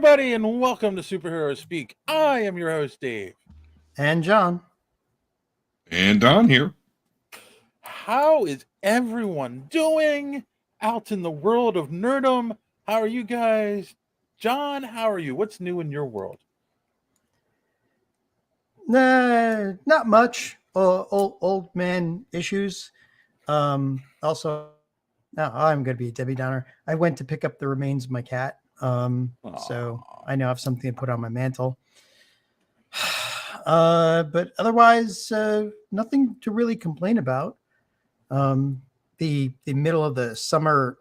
everybody, and welcome to Superhero Speak. I am your host, Dave. And John. And Don here. How is everyone doing out in the world of nerdom? How are you guys? John, how are you? What's new in your world? Nah, not much. Old man issues. Also, now I'm going to be a Debbie Downer. I went to pick up the remains of my cat. So I now have something to put on my mantle. But otherwise, nothing to really complain about. The middle of the summer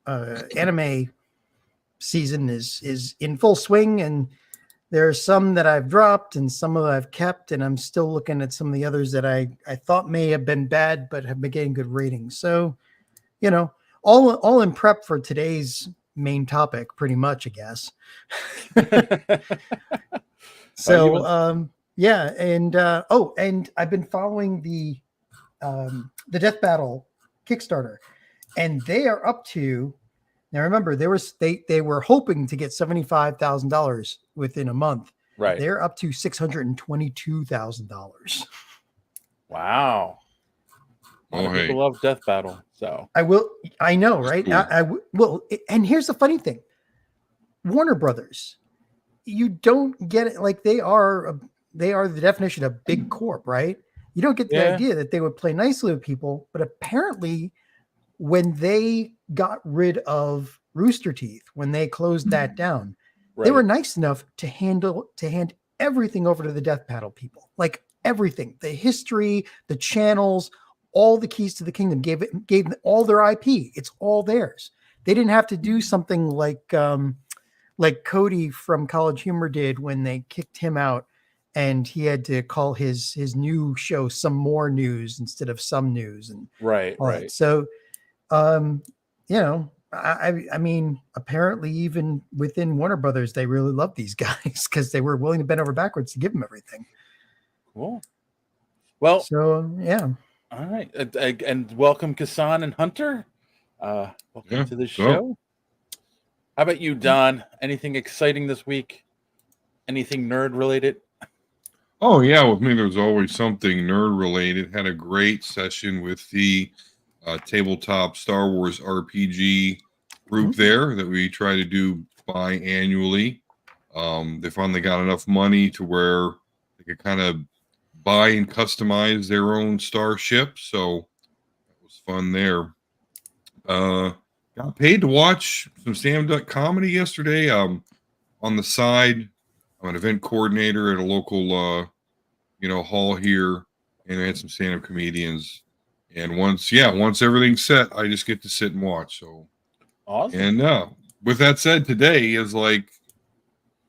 anime season is in full swing, and there are some that I've dropped and some that I've kept, and I'm still looking at some of the others that I thought may have been bad but have been getting good ratings. So, all in prep for today's main topic, pretty much, I guess. So, yeah, and and I've been following the Death Battle Kickstarter, and they are up to now. Remember, they were hoping to get $75,000 within a month. Right, they're up to $622,000. Wow. People love Death Battle, so I know, right? Cool. And here's the funny thing: Warner Brothers, you don't get it. Like they are the definition of big corp, right? You don't get the idea that they would play nicely with people, but apparently, when they got rid of Rooster Teeth, when they closed that down, they were nice enough to hand everything over to the Death Battle people, like everything, the history, the channels, all the keys to the kingdom, gave them all their IP. It's all theirs. They didn't have to do something like Cody from College Humor did when they kicked him out, and he had to call his new show Some More News instead of Some News, and right. So, I mean, apparently even within Warner Brothers, they really love these guys because they were willing to bend over backwards to give them everything. Cool. Well, so yeah. All right, and welcome Kassan and Hunter. Welcome to the show. How about you, Don? Anything exciting this week? Anything nerd related? Oh yeah, with me there's always something nerd related. Had a great session with the tabletop Star Wars RPG group there that we try to do biannually. They finally got enough money to where they could kind of buy and customize their own starship, so that was fun there. Got paid to watch some stand-up comedy yesterday. On the side, I'm an event coordinator at a local hall here, and I had some stand-up comedians. And once everything's set, I just get to sit and watch. So awesome. And with that said, today is like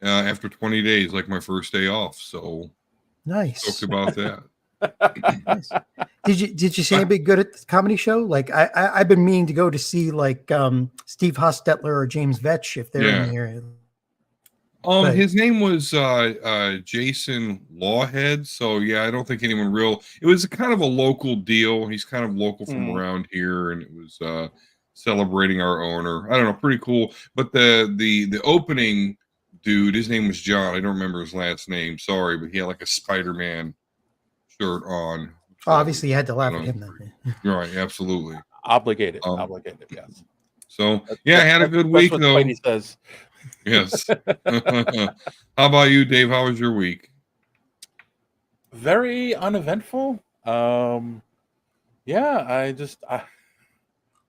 after 20 days, like my first day off. So nice. Talked about that. Nice. Did you see anybody good at the comedy show? Like I've been meaning to go to see like Steve Hostetler or James Vetch if they're in the area. His name was Jason Lawhead. So yeah, I don't think anyone real. It was kind of a local deal. He's kind of local from around here, and it was celebrating our owner. I don't know, pretty cool. But the opening dude, his name was John. I don't remember his last name. Sorry, but he had like a Spider-Man shirt on. So obviously, you had to laugh at him then. Right, absolutely. Obligated, yes. So yeah, I had a good week though. Spidey says. Yes. How about you, Dave? How was your week? Very uneventful. I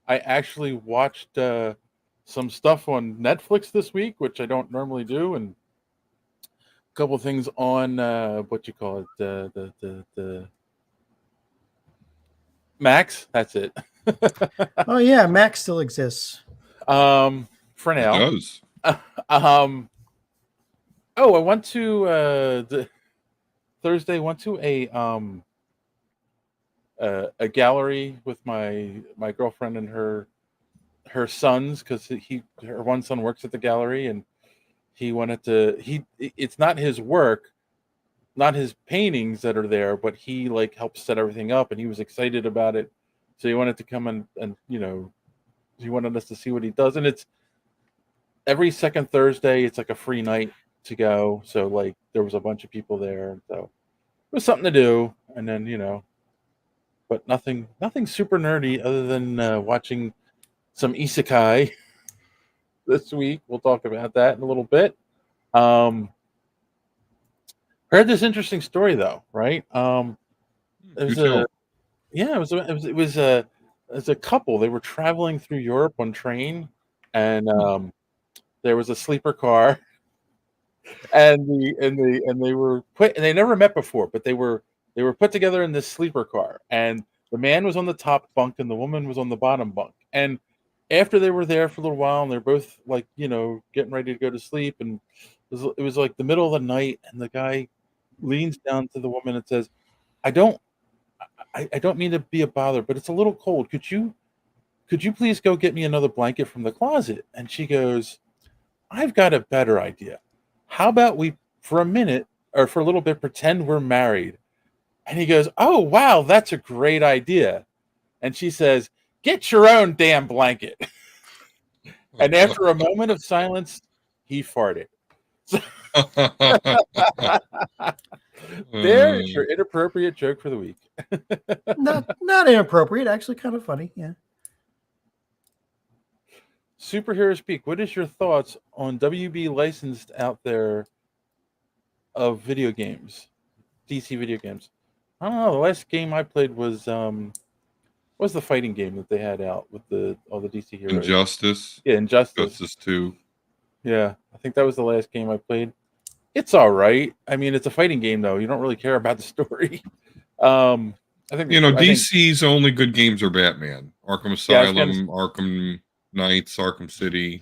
actually watched some stuff on Netflix this week, which I don't normally do, and a couple things on the Max. That's it. Oh yeah, Max still exists. For now. It does. I went to Thursday. Went to a gallery with my girlfriend and her sons, because her one son works at the gallery, and he wanted to. It's not his work, not his paintings that are there, but he like helps set everything up, and he was excited about it. So he wanted to come and he wanted us to see what he does, and every second Thursday, it's like a free night to go. So like there was a bunch of people there, so it was something to do. And then but nothing super nerdy other than watching some Isekai this week. We'll talk about that in a little bit. Heard this interesting story though, right? It was it was a couple. They were traveling through Europe on train, and there was a sleeper car, and they were put, and they never met before, but they were put together in this sleeper car, and the man was on the top bunk and the woman was on the bottom bunk, and after they were there for a little while, and they're both like getting ready to go to sleep, and it was like the middle of the night, and the guy leans down to the woman and says, "I don't I don't mean to be a bother, but it's a little cold. Could you please go get me another blanket from the closet?" And she goes, "I've got a better idea. How about we, for a minute or for a little bit, pretend we're married?" And he goes, "Oh, wow, that's a great idea." And she says, "Get your own damn blanket." And after a moment of silence, he farted. There's your inappropriate joke for the week. Not inappropriate, actually kind of funny. Yeah. Superhero Speak, what is your thoughts on WB licensed out there of video games, DC video games? I don't know. The last game I played was the fighting game that they had out with all the DC heroes? Injustice. Yeah, Injustice 2. Yeah, I think that was the last game I played. It's all right. I mean, it's a fighting game though. You don't really care about the story. I think DC's only good games are Batman, Arkham Asylum, Arkham Knights, Arkham City.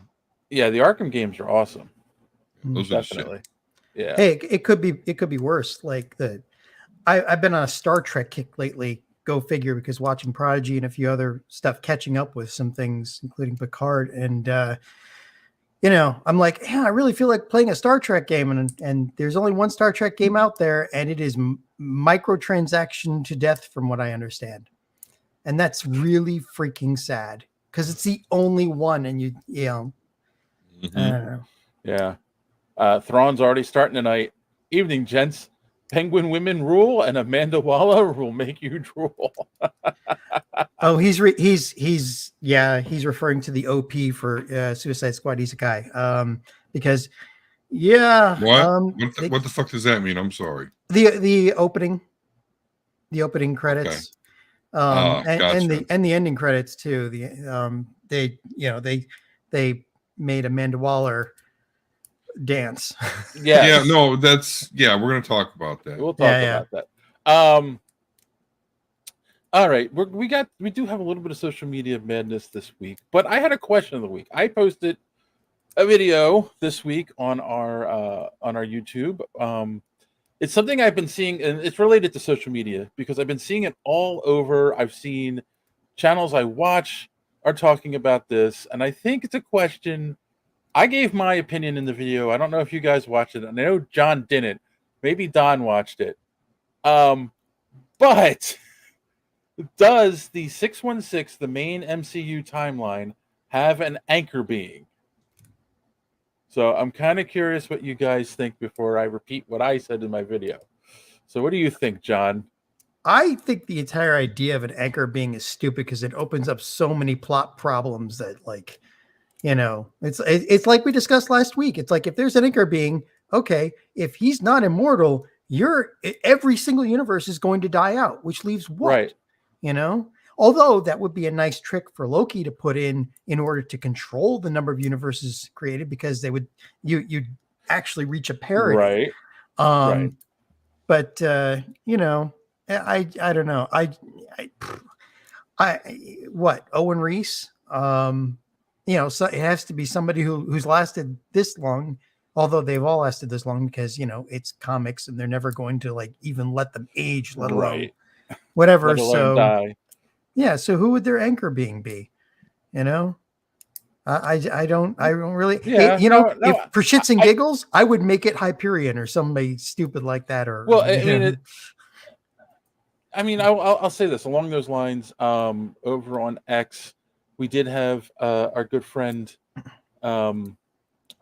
Yeah, the Arkham games are awesome. Those definitely. Are yeah. Hey, it could be worse. Like I've been on a Star Trek kick lately. Go figure, because watching Prodigy and a few other stuff, catching up with some things, including Picard, and I'm like, yeah, I really feel like playing a Star Trek game, and there's only one Star Trek game out there, and it is microtransaction to death, from what I understand, and that's really freaking sad because it's the only one, and I don't know. Yeah. Thrawn's already starting tonight. Evening, gents. Penguin women rule, and Amanda Waller will make you drool. Oh, he's referring to the OP for Suicide Squad Isekai. Because what the fuck does that mean? I'm sorry. The opening credits. Okay. Gotcha. and the ending credits too. They made Amanda Waller dance. Yeah, no, we're gonna talk about that. We'll talk about that. All right, we do have a little bit of social media madness this week, but I had a question of the week. I posted a video this week on our YouTube. It's something I've been seeing, and it's related to social media because I've been seeing it all over. I've seen channels I watch are talking about this, and I think it's a question. I gave my opinion in the video. I don't know if you guys watched it, and I know John didn't. Maybe Don watched it. But does the 616, the main MCU timeline, have an anchor being? So I'm kind of curious what you guys think before I repeat what I said in my video. So what do you think, John? I think the entire idea of an anchor being is stupid because it opens up so many plot problems that, like, it's like we discussed last week. It's like, if there's an anchor being, okay, if he's not immortal, every single universe is going to die out, which leaves what? Right. Although that would be a nice trick for Loki to put in order to control the number of universes created, because you'd actually reach a parity. Right. But I don't know. Owen Reese? So it has to be somebody who's lasted this long, although they've all lasted this long because, it's comics and they're never going to like even let them age, let alone whatever. Let alone die. Yeah. So who would their anchor being be? I don't really, if for shits and giggles, I would make it Hyperion or somebody stupid like that. Or, I'll say this along those lines. Over on X, we did have our good friend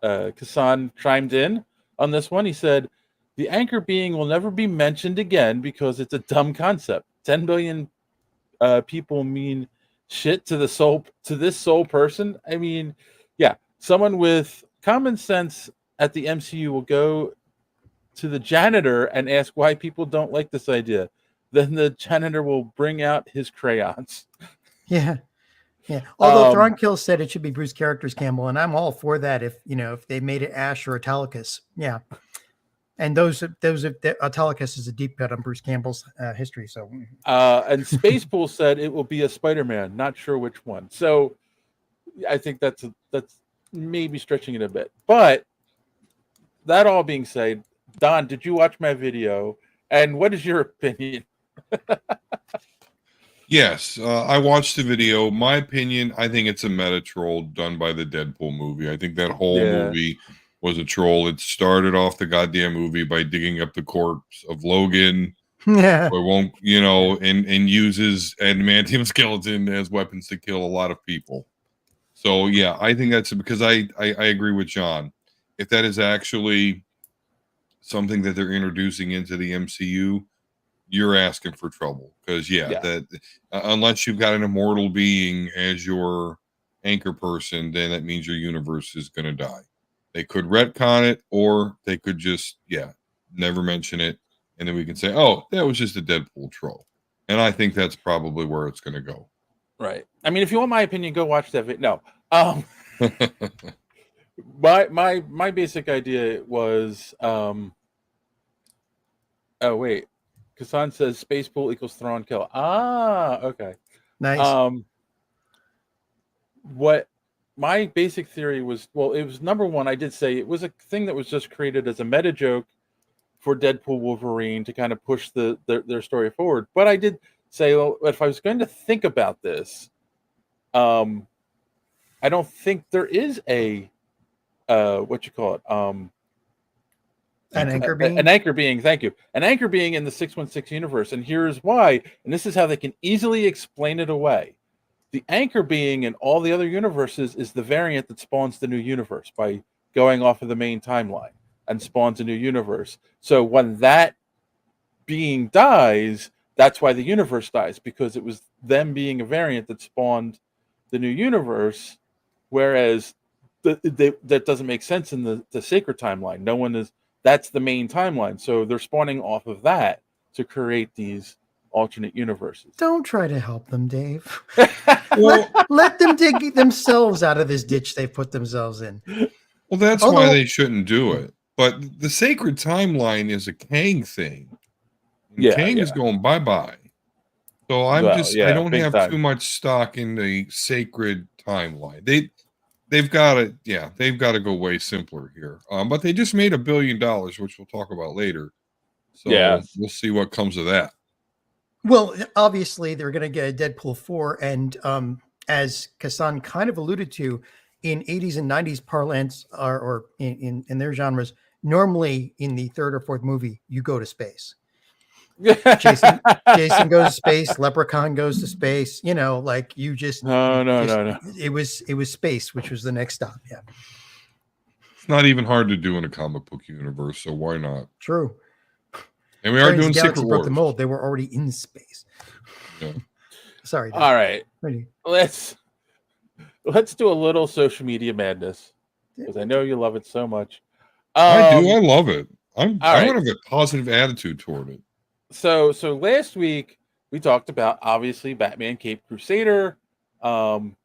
Kassan chimed in on this one. He said, "The anchor being will never be mentioned again because it's a dumb concept. 10 billion people mean shit to this sole person. I mean, yeah, someone with common sense at the MCU will go to the janitor and ask why people don't like this idea. Then the janitor will bring out his crayons." Yeah. Yeah. Although Thronkill said it should be Bruce Characters Campbell, and I'm all for that if they made it Ash or Italicus. Yeah. And Italicus is a deep cut on Bruce Campbell's history. So and Spacepool said it will be a Spider-Man, not sure which one. So I think that's maybe stretching it a bit. But that all being said, Don, did you watch my video? And what is your opinion? Yes, I watched the video. My opinion, I think it's a meta troll done by the Deadpool movie. I think that whole movie was a troll. It started off the goddamn movie by digging up the corpse of Logan. Yeah. Or won't, and uses adamantium skeleton as weapons to kill a lot of people. So yeah, I think that's because I agree with John. If that is actually something that they're introducing into the MCU, you're asking for trouble. Because that unless you've got an immortal being as your anchor person, then that means your universe is going to die. They could retcon it, or they could just never mention it, and then we can say, oh, that was just a Deadpool troll. And I think that's probably where it's going to go. Right. I mean, if you want my opinion, go watch that video. No. My basic idea was oh wait. Kassan says Spacepool equals Thrawn kill. Ah, okay. Nice. What my basic theory was, well, it was number one, I did say it was a thing that was just created as a meta joke for Deadpool Wolverine to kind of push their story forward. But I did say, well, if I was going to think about this, I don't think there is a what you call it, an anchor being. An anchor being. Thank you. An anchor being in the 616 universe, and here's why. And this is how they can easily explain it away. The anchor being in all the other universes is the variant that spawns the new universe by going off of the main timeline and spawns a new universe. So when that being dies, that's why the universe dies, because it was them being a variant that spawned the new universe, whereas that doesn't make sense in the sacred timeline. That's the main timeline. So they're spawning off of that to create these alternate universes. Don't try to help them, Dave. let them dig themselves out of this ditch they've put themselves in. Well, that's why they shouldn't do it. But the sacred timeline is a Kang thing. And Kang is going bye-bye. So I don't have too much stock in the sacred timeline. They've got to go way simpler here. But they just made $1 billion, which we'll talk about later. So we'll see what comes of that. Well, obviously they're going to get a Deadpool 4, and as Kassan kind of alluded to, in 80s and 90s parlance, or in their genres, normally in the third or fourth movie, you go to space. Jason goes to space, Leprechaun goes to space, like you just no. It was space, which was the next stop. Yeah. It's not even hard to do in a comic book universe, so why not? True. And we are doing Secret Wars. The mold. They were already in space. Yeah. Sorry. Dave. All right. Let's do a little social media madness, because I know you love it so much. I do. I love it. I want to have a positive attitude toward it. So last week we talked about, obviously, Batman Caped Crusader. One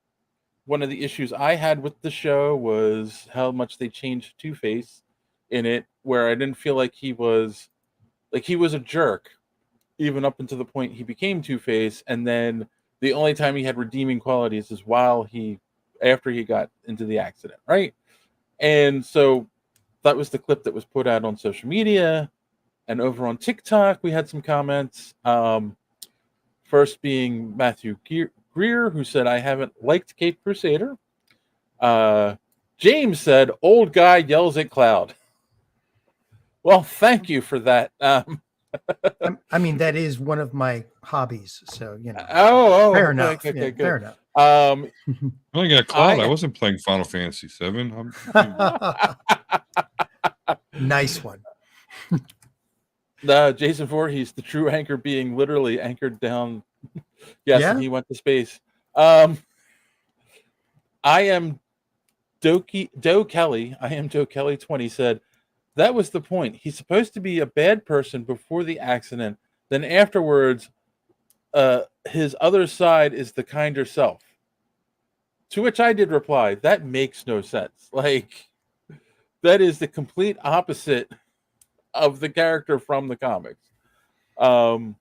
of the issues I had with the show was how much they changed Two-Face in it, where I didn't feel like he was a jerk, even up until the point he became Two-Face, and then the only time he had redeeming qualities is after he got into the accident, right? And so that was the clip that was put out on social media. And over on TikTok, we had some comments. First being Matthew Greer, who said, I haven't liked Caped Crusader. James said, old guy yells at cloud. Well, thank you for that. I mean, that is one of my hobbies. So, fair Okay, enough. okay, Yeah, good. fair enough. Um, I only got Cloud. I wasn't playing Final Fantasy VII. Nice one. Jason Voorhees, the true anchor, being literally anchored down. Yes, Yeah? and he went to space. I am Doe Kelly. I am Joe Kelly 20 said, that was the point. He's supposed to be a bad person before the accident. Then afterwards, his other side is the kinder self. To which I did reply, that makes no sense. Like, that is the complete opposite of the character from the comics. And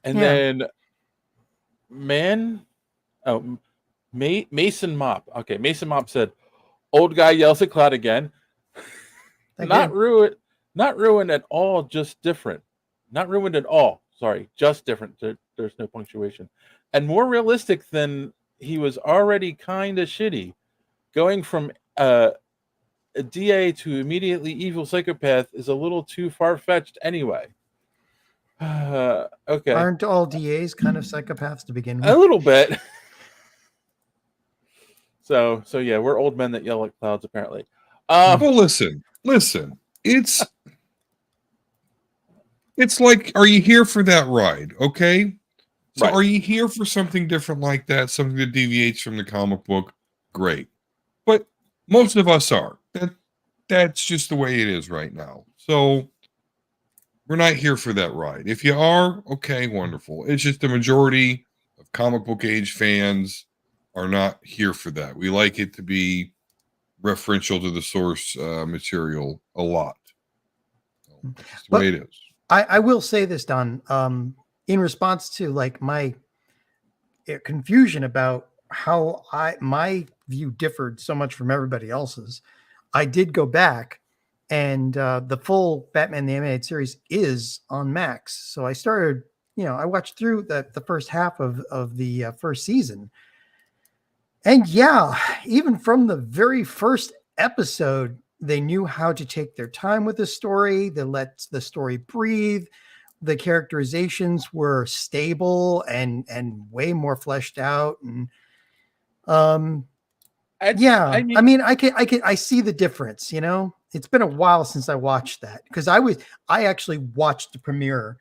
then Mason Mop. Okay, Mason Mop said, old guy yells at Cloud again. Not ruined at all, just different. Not ruined at all. Sorry, just different. There's no punctuation. And more realistic than he was already kind of shitty. Going from a DA to immediately evil psychopath is a little too far-fetched anyway. Okay. Aren't all DAs kind of psychopaths to begin with? A little bit. So yeah, we're old men that yell at clouds, apparently. Well, listen. It's like, are you here for that ride? Okay. So right. Are you here for something different like that? Something that deviates from the comic book? Great. But most of us are. That's just the way it is right now. So we're not here for that ride. If you are, okay, wonderful. It's just the majority of comic book age fans are not here for that. We like it to be referential to the source material a lot. So that's the way it is. I will say this, Don, in response to like my confusion about how my view differed so much from everybody else's. I did go back, and the full Batman the Animated Series is on Max. So I started, I watched through the first half of the first season. And yeah, even from the very first episode, they knew how to take their time with the story. They let the story breathe. The characterizations were stable and way more fleshed out. And I see the difference. It's been a while since I watched that, because I actually watched the premiere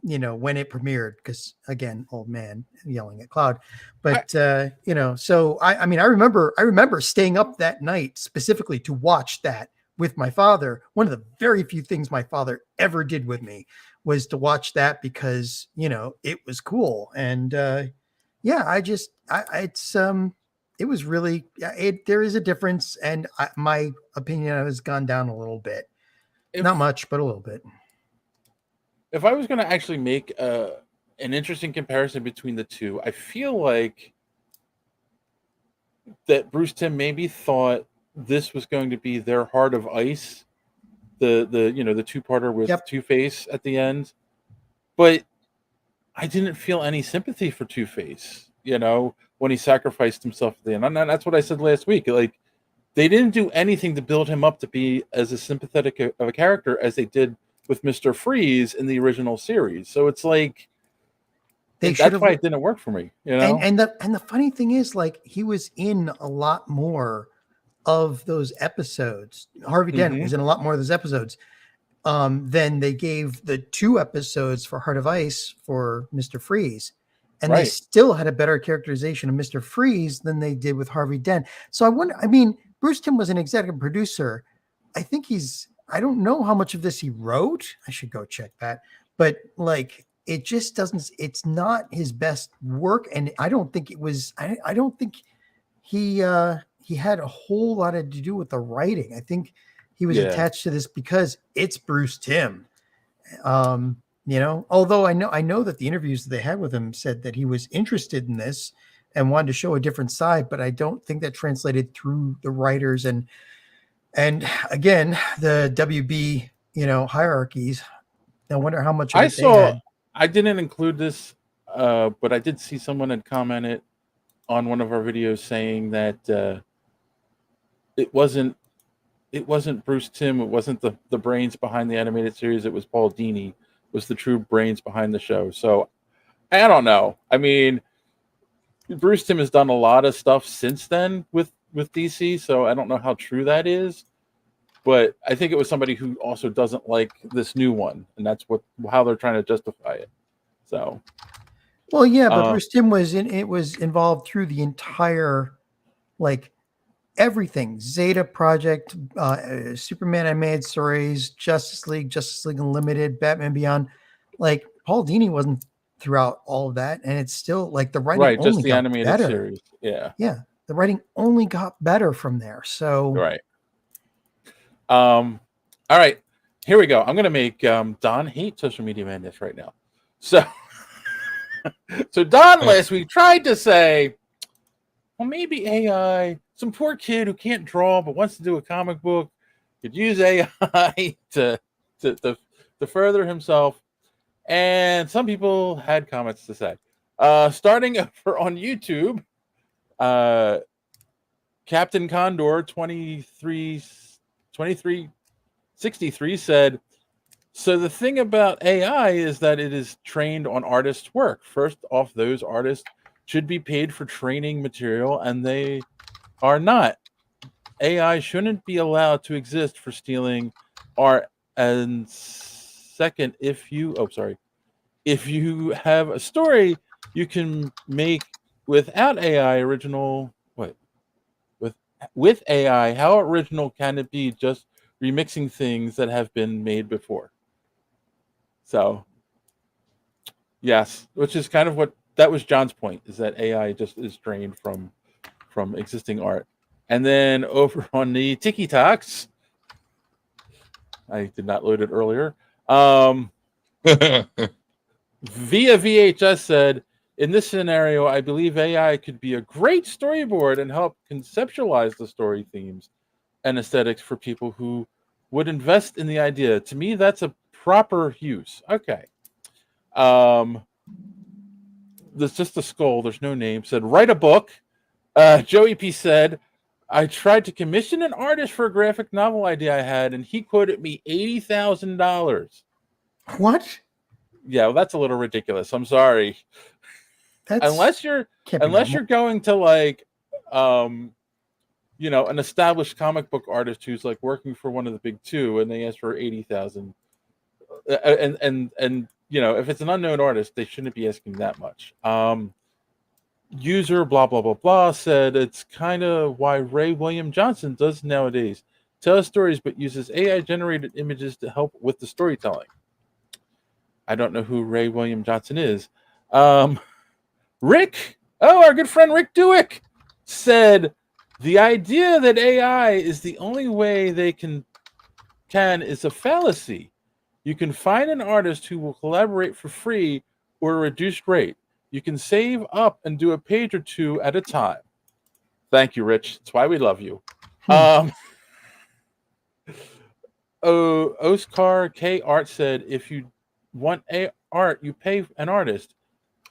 when it premiered, because again, old man yelling at Cloud. But so I remember staying up that night specifically to watch that with my father. One of the very few things my father ever did with me was to watch that, because it was cool. And it was really, there is a difference, and my opinion has gone down a little bit. Not much, but a little bit. If I was going to actually make an interesting comparison between the two, I feel like that Bruce Timm maybe thought this was going to be their Heart of Ice, the two-parter with Two-Face at the end, but I didn't feel any sympathy for Two-Face, when he sacrificed himself at the end. And that's what I said last week. Like, they didn't do anything to build him up to be as a sympathetic of a character as they did with Mr. Freeze in the original series. So it's like, that's why it didn't work for me, And the funny thing is, like, he was in a lot more of those episodes. Harvey Dent was in a lot more of those episodes than they gave the 2 episodes for Heart of Ice for Mr. Freeze. And they still had a better characterization of Mr. Freeze than they did with Harvey Dent. So Bruce Timm was an executive producer. I don't know how much of this he wrote. I should go check that. But like, it just doesn't, it's not his best work. And I don't think it was, I don't think he had a whole lot to do with the writing. I think he was attached to this because it's Bruce Timm. Although I know that the interviews that they had with him said that he was interested in this and wanted to show a different side, but I don't think that translated through the writers and again, the WB, hierarchies. I wonder how much of it they had. I didn't include this, but I did see someone had commented on one of our videos saying that it wasn't it wasn't Bruce Timm. It wasn't the brains behind the animated series. It was Paul Dini was the true brains behind the show. So I don't know. I mean, Bruce Timm has done a lot of stuff since then with DC. So I don't know how true that is. But I think it was somebody who also doesn't like this new one, and that's how they're trying to justify it. So, well, yeah, but Bruce Timm was involved through the entire, like, everything: Zeta Project, Superman animated series, Justice League Unlimited, Batman Beyond. Like, Paul Dini wasn't throughout all of that, and it's still like the writing right, just only the got animated better. series. Yeah, the writing only got better from there. So right. All right, here we go. I'm gonna make Don hate social media madness right now. So, Don last week tried to say, well, maybe AI, some poor kid who can't draw but wants to do a comic book, could use AI to further himself. And some people had comments to say. Starting on YouTube, Captain Condor 2363 said, so the thing about AI is that it is trained on artists' work. First off, those artists should be paid for training material, and they are not. AI shouldn't be allowed to exist for stealing art. And second, if you have a story you can make without AI original, with AI, how original can it be just remixing things that have been made before? So, yes, which is kind of that was John's point, is that AI just is drained from existing art. And then over on the TikToks, I did not load it earlier. Via VHS said, in this scenario, I believe AI could be a great storyboard and help conceptualize the story themes and aesthetics for people who would invest in the idea. To me, that's a proper use. Okay. There's just a skull. There's no name. Said, write a book. Joey P said, I tried to commission an artist for a graphic novel idea I had, and he quoted me $80,000. What? Yeah, well, that's a little ridiculous. I'm sorry. Unless you're going to like, an established comic book artist who's like working for one of the big two, and they ask for 80,000. And if it's an unknown artist, they shouldn't be asking that much. User blah blah blah blah said it's kind of why Ray William Johnson does nowadays. Tells stories but uses AI generated images to help with the storytelling. I don't know who Ray William Johnson is. Rick, our good friend Rick Dewick said the idea that AI is the only way they can is a fallacy. You can find an artist who will collaborate for free or a reduced rate. You can save up and do a page or two at a time. Thank you, Rich. That's why we love you. Oscar K. Art said, if you want art, you pay an artist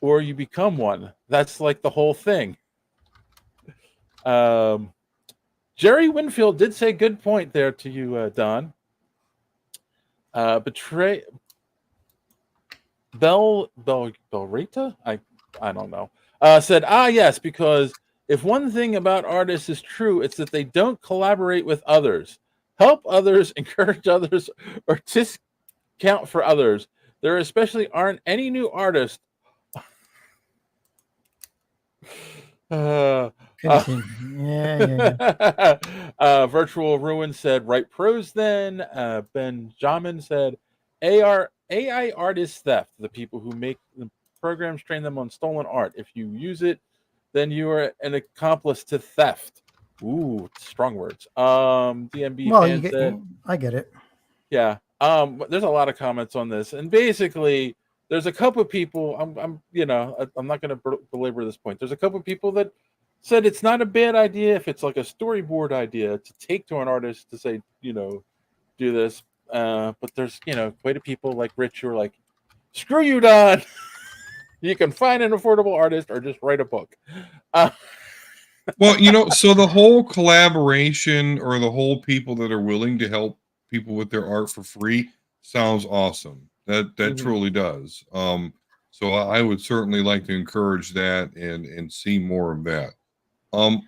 or you become one. That's like the whole thing. Jerry Winfield did say good point there to you, Don. Belrita? I don't know. Said, yes, because if one thing about artists is true, it's that they don't collaborate with others, help others, encourage others, or discount for others. There especially aren't any new artists. Virtual Ruin said, write prose then. Benjamin said, AI art is theft. The people who make the programs train them on stolen art. If you use it, then you are an accomplice to theft. Ooh, strong words. DMB fan said, I get it. Yeah. There's a lot of comments on this, and basically, there's a couple of people. I'm not going to belabor this point. There's a couple of people that said it's not a bad idea if it's like a storyboard idea to take to an artist to say, do this. But there's, quite a people like Rich who are like, screw you, Don. You can find an affordable artist or just write a book. Well, you know, so the whole collaboration or the whole people that are willing to help people with their art for free sounds awesome. That truly does. So I would certainly like to encourage that and see more of that.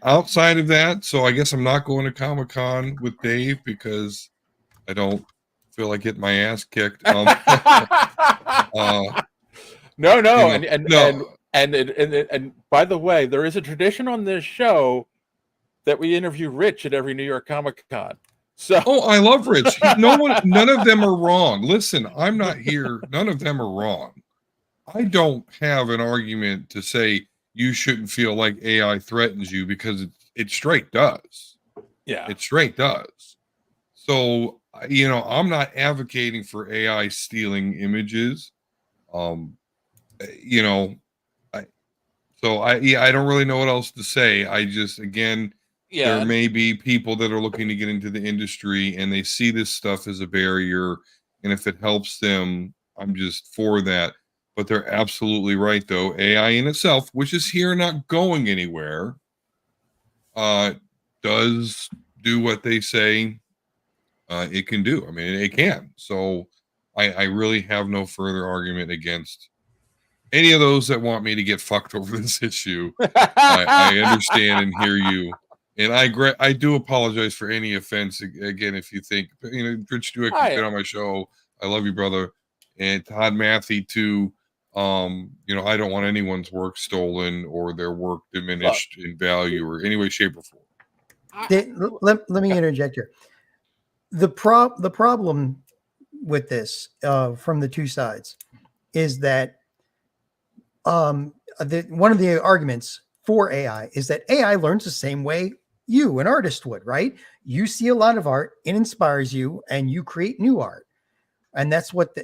Outside of that, so I guess I'm not going to Comic-Con with Dave because I don't feel like getting my ass kicked. No, You no, know, no. and by the way, there is a tradition on this show that we interview Rich at every New York Comic Con. So, Oh, I love Rich. None of them are wrong. Listen, I'm not here. None of them are wrong. I don't have an argument to say you shouldn't feel like AI threatens you because it straight does. yeah, It straight does. So, you know, I'm not advocating for AI stealing images. Um, you know, I don't really know what else to say. I just, again, there yeah, may be people that are looking to get into the industry and they see this stuff as a barrier. And if it helps them, I'm just for that. But they're absolutely right, though. AI in itself, which is here not going anywhere, does do what they say it can do. I mean, it can. So I really have no further argument against any of those that want me to get fucked over this issue. I understand and hear you. And I do apologize for any offense. Again, if you think, you know, Rich Duick has been on my show. I love you, brother. And Todd Matthew, too. You know, I don't want anyone's work stolen or their work diminished in value or any way, shape, or form. Let me interject here. The problem with this from the two sides is that one of the arguments for AI is that AI learns the same way you, an artist, would, right? You see a lot of art, it inspires you, and you create new art. And that's what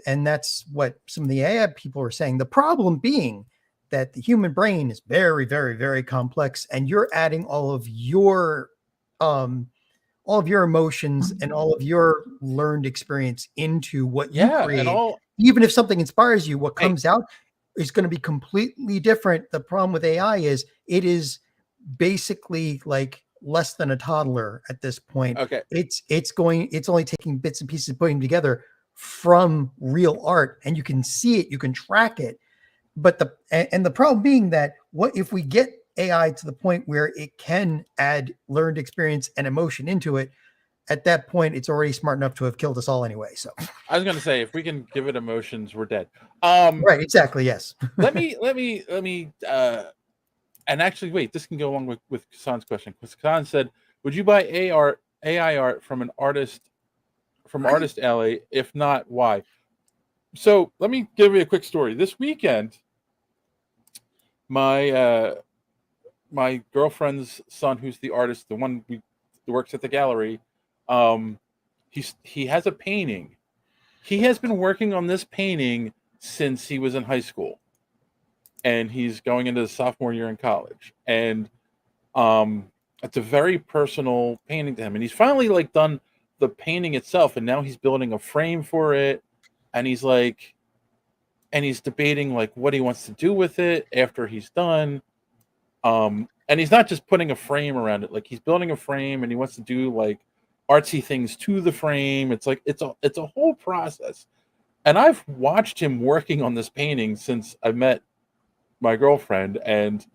some of the AI people are saying. The problem being that the human brain is very, very, very complex, and you're adding all of your emotions and all of your learned experience into what you create. Even if something inspires you, what comes out is going to be completely different. The problem with AI is it is basically like less than a toddler at this point. Okay. It's only taking bits and pieces, putting them together from real art, and you can see it, you can track it. But the problem being that what if we get AI to the point where it can add learned experience and emotion into it? At that point, it's already smart enough to have killed us all anyway. So I was going to say, if we can give it emotions, we're dead. Right, exactly. Yes. let me, and actually, wait, this can go along with Hassan's question. Because Hassan said, would you buy AI art from an artist, from Artist Alley? If not, why? So let me give you a quick story. This weekend, my girlfriend's son, who's the artist, the one who works at the gallery, he has a painting. He has been working on this painting since he was in high school, and he's going into his sophomore year in college. And it's a very personal painting to him. And he's finally like done the painting itself, and now he's building a frame for it. And he's debating like what he wants to do with it after he's done. And he's not just putting a frame around it; like he's building a frame, and he wants to do like artsy things to the frame. It's like it's a whole process. And I've watched him working on this painting since I met my girlfriend, and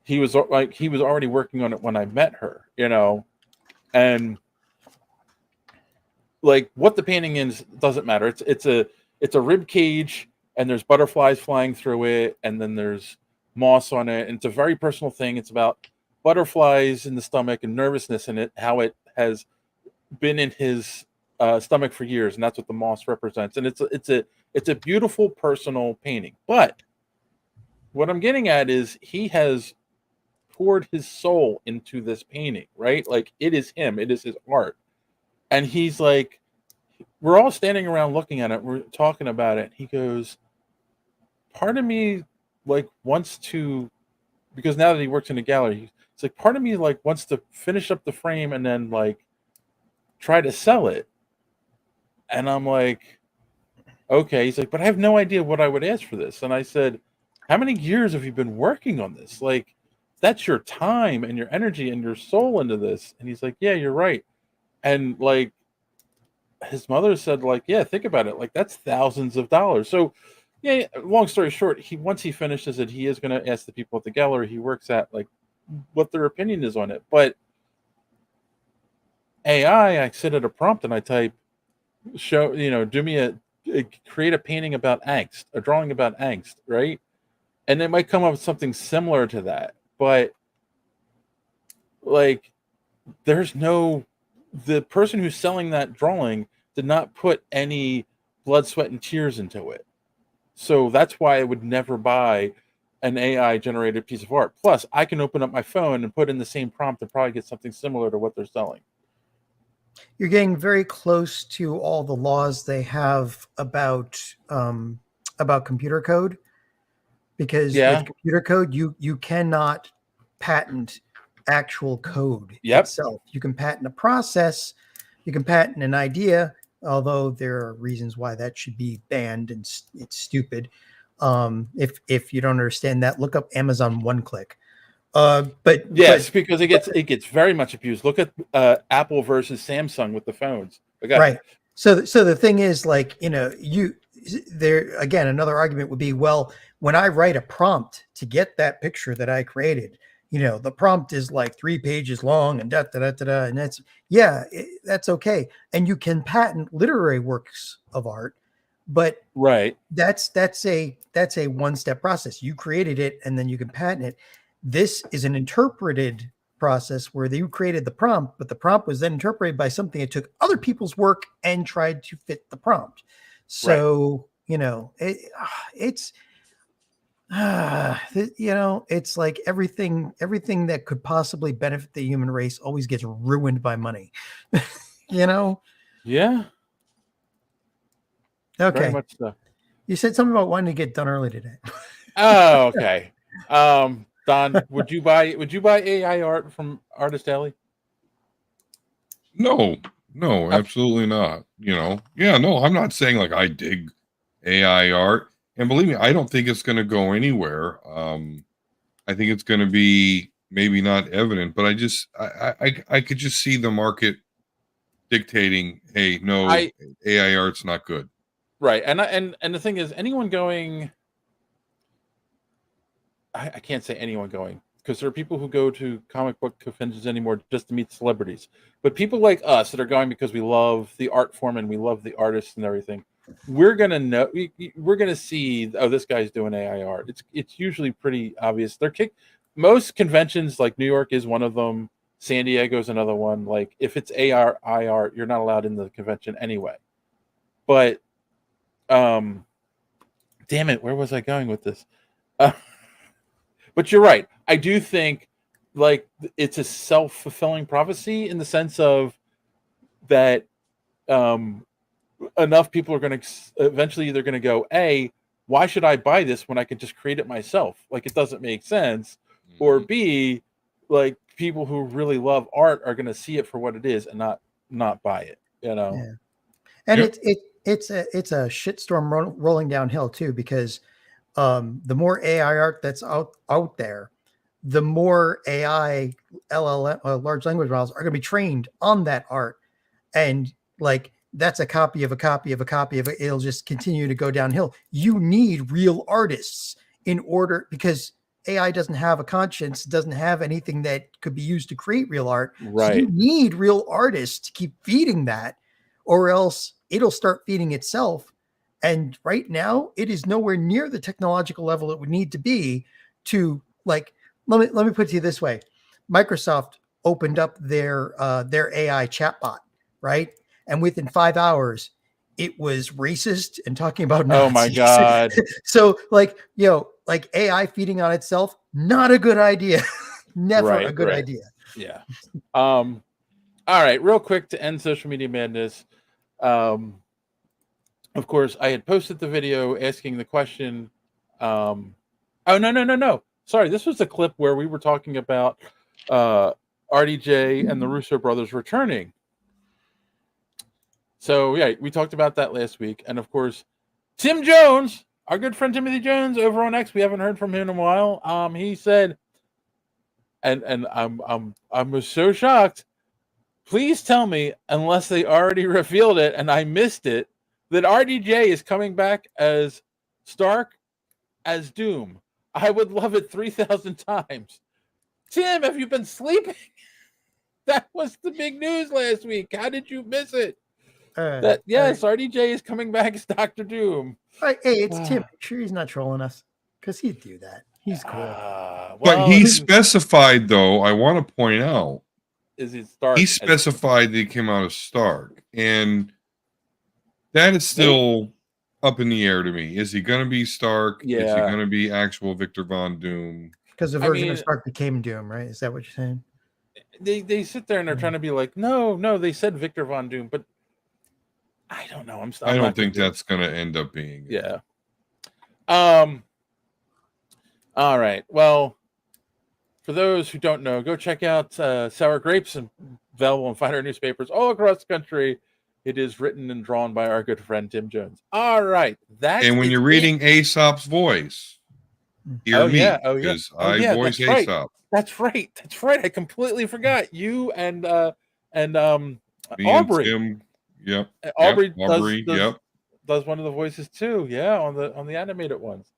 he was already working on it when I met her, you know. And like what the painting is doesn't matter. It's a rib cage, and there's butterflies flying through it, and then there's moss on it, and it's a very personal thing. It's about butterflies in the stomach and nervousness in it, how it has been in his stomach for years, and that's what the moss represents. And it's a beautiful personal painting. But what I'm getting at is he has poured his soul into this painting, right? Like it is him, it is his art. And he's like, we're all standing around looking at it, we're talking about it. He goes, part of me like wants to, because now that he works in a gallery, it's like part of me like wants to finish up the frame and then like try to sell it. And I'm like, okay. He's like, but I have no idea what I would ask for this. And I said, how many years have you been working on this? Like, that's your time and your energy and your soul into this. And he's like, yeah, you're right. And like his mother said, like, yeah, think about it. Like that's thousands of dollars. So yeah, long story short, once he finishes it, he is going to ask the people at the gallery he works at, like, what their opinion is on it. But AI, I sit at a prompt and I type, do me create a painting about angst, a drawing about angst, right? And it might come up with something similar to that, but like, the person who's selling that drawing did not put any blood, sweat, and tears into it. So that's why I would never buy an AI generated piece of art. Plus, I can open up my phone and put in the same prompt and probably get something similar to what they're selling. You're getting very close to all the laws they have about computer code, because with computer code, you cannot patent actual code itself. You can patent a process, you can patent an idea, although there are reasons why that should be banned, and it's stupid. If you don't understand that, look up Amazon One-Click. Because it gets very much abused. Look at Apple versus Samsung with the phones. Right. So the thing is, like, there again, another argument would be, well, when I write a prompt to get that picture that I created, the prompt is like 3 pages long and da da da da, and that's okay. And you can patent literary works of art, but that's a one-step process. You created it and then you can patent it. This is an interpreted process where you created the prompt, but the prompt was then interpreted by something that took other people's work and tried to fit the prompt. So, it's like everything that could possibly benefit the human race always gets ruined by money. Yeah. Okay. Very much so. You said something about wanting to get done early today. Oh, okay. Don, would you buy AI art from Artist Alley? No, absolutely not. I'm not saying like I dig AI art, and believe me, I don't think it's going to go anywhere. I think it's going to be maybe not evident, but I could just see the market dictating, hey, no, AI art's not good. Right, and the thing is, anyone going, I can't say anyone going, because there are people who go to comic book conventions anymore just to meet celebrities. But people like us that are going because we love the art form and we love the artists and everything, we're gonna see, oh, this guy's doing AI art. It's usually pretty obvious. Most conventions, like New York is one of them, San Diego's another one. Like, if it's AI art, you're not allowed in the convention anyway. But damn it, where was I going with this? But you're right. I do think, like, it's a self-fulfilling prophecy in the sense of that enough people are going to eventually either going to go, A, why should I buy this when I can just create it myself? Like, it doesn't make sense. Mm-hmm. Or B, like, people who really love art are going to see it for what it is and not buy it. Yeah. And it's a shitstorm rolling downhill too, because the more AI art that's out there, the more AI LLM, large language models, are going to be trained on that art, and like that's a copy of a copy of a copy of it. It'll just continue to go downhill. You need real artists in order, because AI doesn't have a conscience, doesn't have anything that could be used to create real art. Right. So you need real artists to keep feeding that, or else it'll start feeding itself. And right now, it is nowhere near the technological level it would need to be to, like, let me put it to you this way. Microsoft opened up their AI chatbot, right? And within 5 hours, it was racist and talking about Nazis. Oh my God. So like AI feeding on itself, not a good idea. Never a good idea. Yeah. All right, real quick to end social media madness. Of course, I had posted the video asking the question. Oh, no. Sorry, this was a clip where we were talking about RDJ and the Russo brothers returning. So, yeah, we talked about that last week. And, of course, Tim Jones, our good friend Timothy Jones over on X, we haven't heard from him in a while. He said, and I'm so shocked. Please tell me, unless they already revealed it and I missed it, that RDJ is coming back as Stark as Doom. I would love it 3,000 times. Tim, have you been sleeping? That was the big news last week. How did you miss it? That yes, RDJ is coming back as Doctor Doom. Hey, it's Tim. Make sure he's not trolling us, because he'd do that. He's cool. Well, but he specified, though, I want to point out, is it Stark? He specified that he came out as Stark, and that is still up in the air to me. Is he going to be Stark? Yeah. Is he going to be actual Victor Von Doom? Because the version of Stark became Doom, right? Is that what you're saying? They sit there and they're trying to be like, no, they said Victor Von Doom, but I don't know. I don't think that's going to end up being. Yeah. All right. Well, for those who don't know, go check out Sour Grapes, and available in finer newspapers all across the country. It is written and drawn by our good friend Tim Jones. All right. And when you're reading Aesop's voice, hear me, because I voice Aesop. That's right. I completely forgot. You and Aubrey. And Tim, Aubrey does one of the voices too. Yeah, on the animated ones.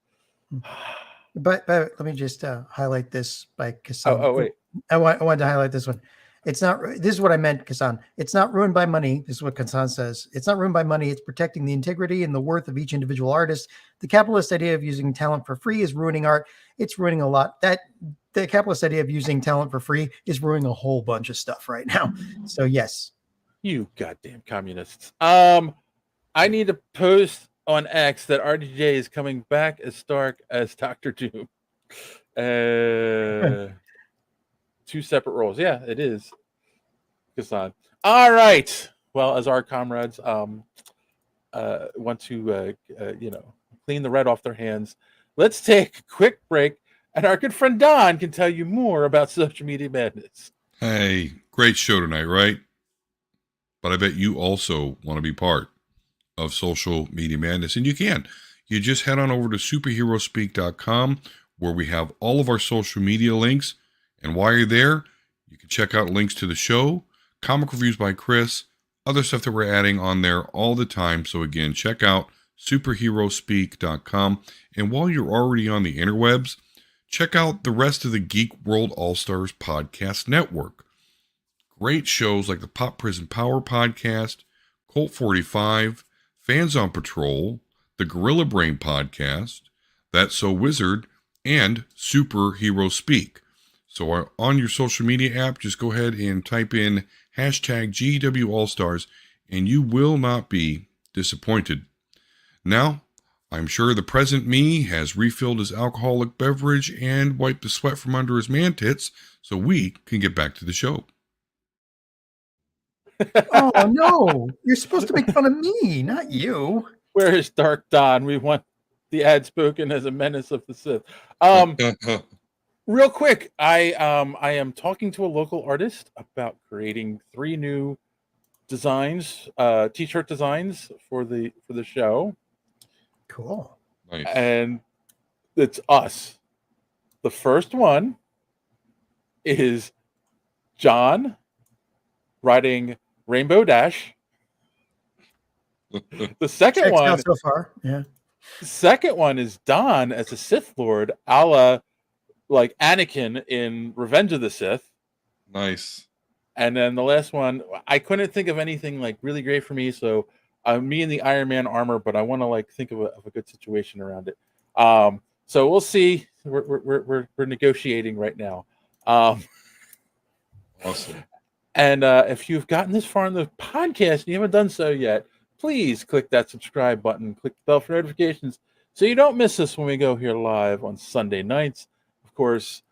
But let me just highlight this by Kassan. Oh wait. I wanted to highlight this one. It's not. This is what I meant, Kassan. It's not ruined by money. This is what Kassan says. It's not ruined by money. It's protecting the integrity and the worth of each individual artist. The capitalist idea of using talent for free is ruining art. It's ruining a lot. The capitalist idea of using talent for free is ruining a whole bunch of stuff right now. So yes. You goddamn communists. I need to post on X that RDJ is coming back as Stark as Dr. Doom. 2 separate roles. Yeah, it is. Kassan. All right. Well, as our comrades want to clean the red off their hands, let's take a quick break, and our good friend Don can tell you more about social media madness. Hey, great show tonight, right? But I bet you also want to be part of social media madness, and you can. You just head on over to superheroespeak.com, where we have all of our social media links. And while you're there, you can check out links to the show, comic reviews by Chris, other stuff that we're adding on there all the time. So again, check out superheroespeak.com. And while you're already on the interwebs, check out the rest of the Geek World All-Stars podcast network. Great shows like the Pop Prison Power podcast, Colt 45, Fans on Patrol, the Gorilla Brain podcast, That's So Wizard, and Superhero Speak. So on your social media app, just go ahead and type in hashtag GW All-Stars, and you will not be disappointed. Now, I'm sure the present me has refilled his alcoholic beverage and wiped the sweat from under his man tits, so we can get back to the show. Oh, no. You're supposed to make fun of me, not you. Where is Dark Don? We want the ad spoken as a menace of the Sith. Real quick, I am talking to a local artist about creating 3 new designs, t-shirt designs for the show. Cool. Nice. And it's us. The first one is John riding Rainbow Dash. The second Checks one out so far. Yeah. The second one is Don as a Sith Lord, a la like Anakin in Revenge of the Sith. Nice. And then the last one, I couldn't think of anything like really great for me, so me in the Iron Man armor, but I want to like think of a good situation around it. So we'll see. We're negotiating right now. Awesome. And if you've gotten this far in the podcast and you haven't done so yet, please click that subscribe button, click the bell for notifications so you don't miss us when we go here live on Sunday nights. Of course,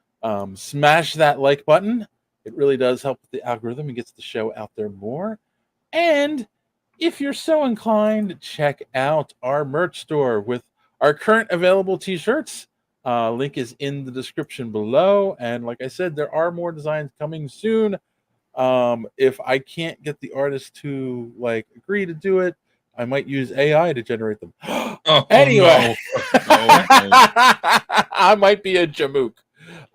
smash that like button. It really does help with the algorithm and gets the show out there more. And if you're so inclined, check out our merch store with our current available t-shirts. Link is in the description below. And like I said, there are more designs coming soon. If I can't get the artist to like agree to do it, I might use AI to generate them. Anyway, no. I might be a jamook.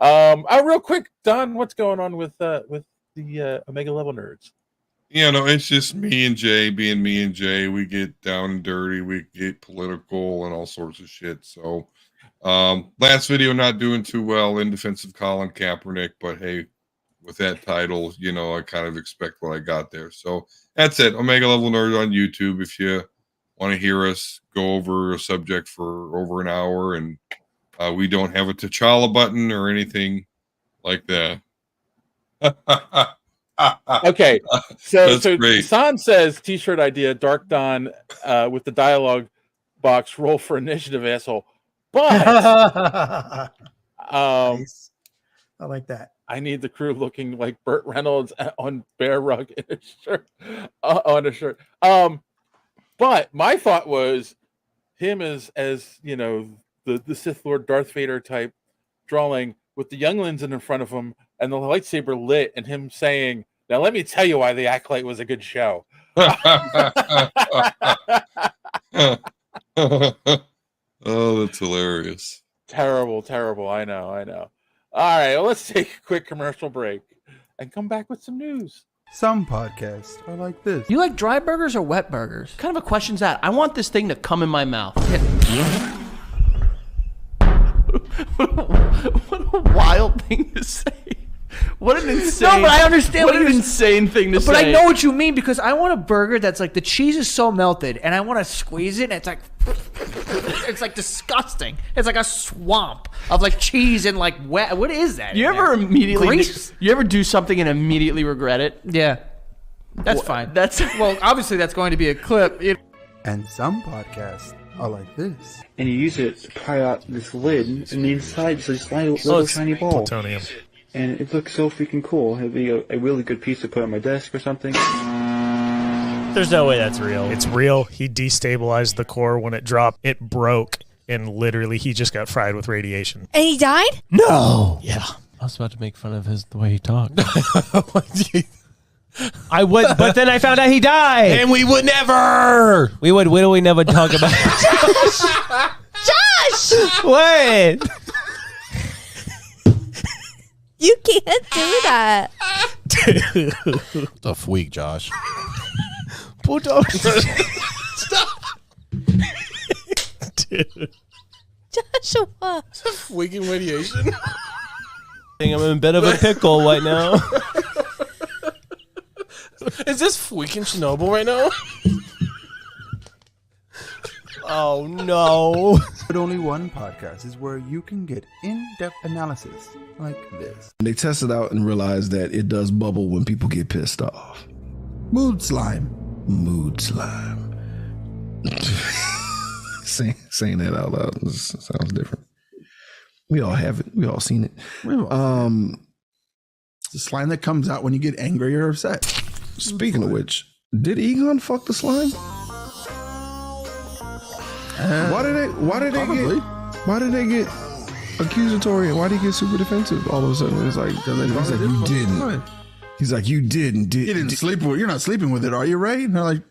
Real quick, Don, what's going on with the Omega Level Nerds? It's just me and Jay being me and Jay. We get down and dirty, we get political and all sorts of shit. So, last video not doing too well in defense of Colin Kaepernick, but hey, with that title, I kind of expect what I got there. So that's it. Omega Level Nerd on YouTube. If you want to hear us go over a subject for over an hour, and we don't have a T'Challa button or anything like that. Okay, so great. San says T-shirt idea, Dark Dawn with the dialogue box, roll for initiative, asshole. But nice. I like that. I need the crew looking like Burt Reynolds on Bear Rug in a shirt, on a shirt. But my thought was him as the Sith Lord Darth Vader type drawing with the younglings in front of him and the lightsaber lit, and him saying, "Now let me tell you why The Acolyte was a good show." Oh, that's hilarious. Terrible. I know. All right, well, let's take a quick commercial break and come back with some news. Some podcasts are like this. You like dry burgers or wet burgers? What kind of a question's that? I want this thing to come in my mouth. What a wild thing to say. What an insane. No, but I understand what an insane thing to say. But I know what you mean, because I want a burger that's like the cheese is so melted and I want to squeeze it and it's like it's like disgusting. It's like a swamp of like cheese and like wet. What is that? You ever immediately Grease? You ever do something and immediately regret it? Yeah. That's fine. That's well, obviously that's going to be a clip. And some podcasts are like this. And you use it to pry out this lid, and the inside is just a little tiny ball. Plutonium. And it looks so freaking cool. It'd be a really good piece to put on my desk or something. There's no way that's real. It's real. He destabilized the core when it dropped. It broke, and literally he just got fried with radiation. And he died? No. Yeah. I was about to make fun of the way he talked. I would, but then I found out he died. And we would never. We would literally never talk about it. Josh! What? You can't do that. Tough week, Josh. Stop. Dude. Joshua. Freaking radiation. I think I'm in a bit of a pickle right now. Is this freaking Chernobyl right now? Oh, no. But only one podcast is where you can get in-depth analysis like this. They tested out and realized that it does bubble when people get pissed off. Mood slime. Mood slime. saying that out loud sounds different. We all have it. We all seen it. It's the slime that comes out when you get angry or upset. Speaking of which, did Egon fuck the slime? Why did they get accusatory, and why did he get super defensive all of a sudden? It's like, you didn't. He's like, you didn't. You didn't sleep with it. You're not sleeping with it, are you, Ray? And they're like,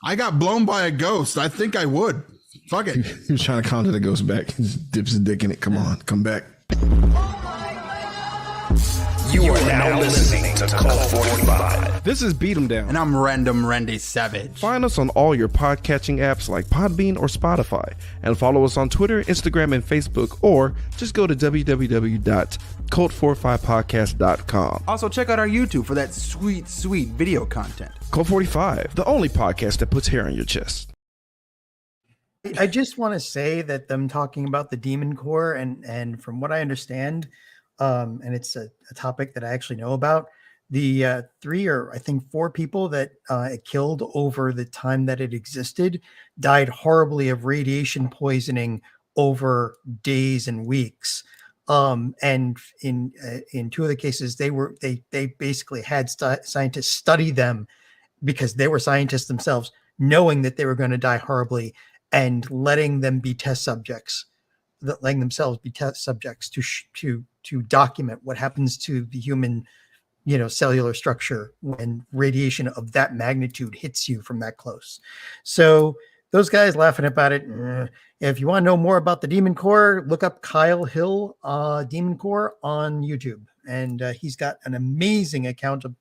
I got blown by a ghost. I think I would. Fuck it. He was trying to conjure the ghost back. He just dips his dick in it. Come on, come back. You are now listening to Cult 45. This is Beat 'em Down. And I'm Random Randy Savage. Find us on all your podcatching apps like Podbean or Spotify. And follow us on Twitter, Instagram, and Facebook. Or just go to www.cult45podcast.com. Also, check out our YouTube for that sweet, sweet video content. Cult 45, the only podcast that puts hair on your chest. I just want to say that them talking about the Demon Core, and from what I understand, and it's a topic that I actually know about, the 3 or I think 4 people that it killed over the time that it existed died horribly of radiation poisoning over days and weeks. And in 2 of the cases, they basically had scientists study them because they were scientists themselves, knowing that they were going to die horribly and letting them be test subjects, letting themselves be test subjects to document what happens to the human, cellular structure when radiation of that magnitude hits you from that close. So those guys laughing about it. If you want to know more about the Demon Core, look up Kyle Hill Demon Core on YouTube, and he's got an amazing accounting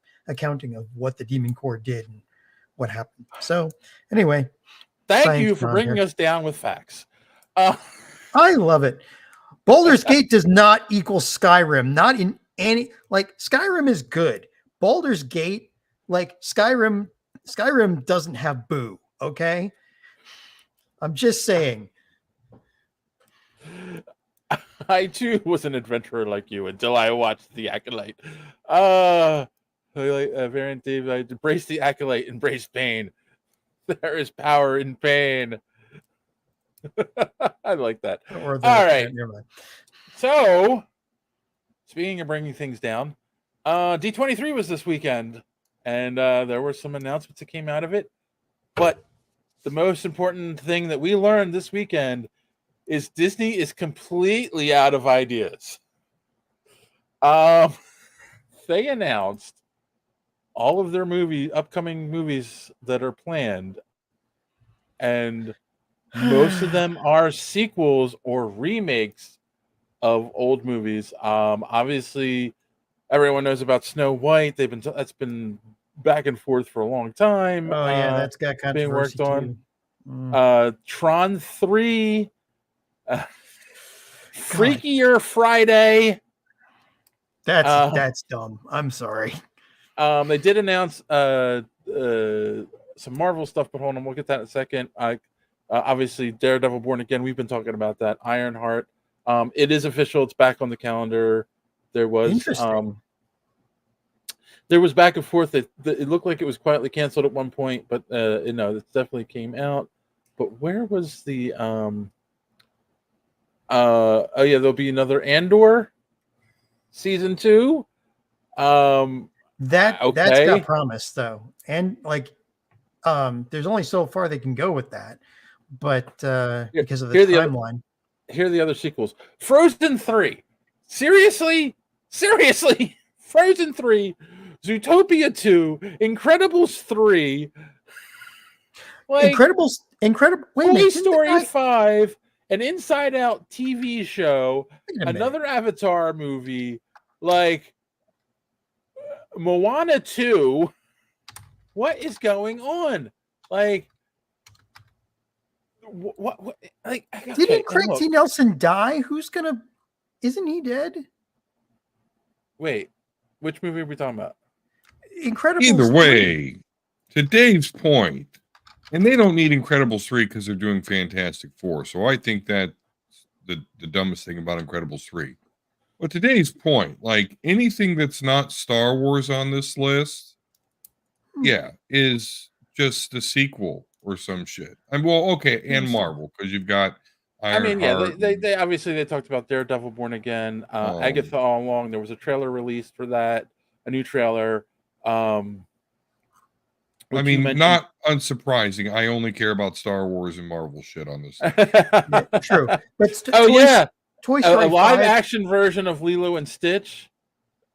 of what the Demon Core did and what happened. So anyway, thank you for bringing us down with facts. I love it. Baldur's Gate does not equal Skyrim. Not in any, like, Skyrim is good. Baldur's Gate, like Skyrim doesn't have boo. Okay, I'm just saying. I too was an adventurer like you until I watched The Acolyte. Variant Dave, I embrace the Acolyte, embrace pain. There is power in pain. I like that. All right. So, speaking of bringing things down, D23 was this weekend, and there were some announcements that came out of it. But the most important thing that we learned this weekend is Disney is completely out of ideas. They announced all of their upcoming movies that are planned, and most of them are sequels or remakes of old movies. Obviously, everyone knows about Snow White. That's been back and forth for a long time. Oh yeah, that's got being worked on. Too. Tron 3, Freakier Friday. That's dumb. I'm sorry. They did announce some Marvel stuff, but hold on, we'll get that in a second. Obviously, Daredevil Born Again, we've been talking about that. Ironheart, it is official. It's back on the calendar. There was back and forth. It looked like it was quietly canceled at one point, but it definitely came out. But where was the there'll be another Andor season 2. That's got promise though, and there's only so far they can go with that, but because of the timeline. Here are the other sequels. Frozen 3. Seriously, Frozen 3, Zootopia 2, Incredibles 3, Incredible. Toy Story 5, an Inside Out TV show, another Avatar movie, Moana 2. What is going on? Didn't Craig T. Nelson die? Isn't he dead? Wait, which movie are we talking about? Incredibles. Either way, to Dave's point, and they don't need Incredibles 3 because they're doing Fantastic Four. So I think that's the dumbest thing about Incredibles 3. But to Dave's point, anything that's not Star Wars on this list, is just a sequel or some shit. And Marvel, because you've got Ironheart. They obviously they talked about Daredevil Born Again, Agatha All Along. There was a trailer released for that, a new trailer. Not unsurprising. I only care about Star Wars and Marvel shit on this. True. But Toy a Story live 5, action version of Lilo and Stitch,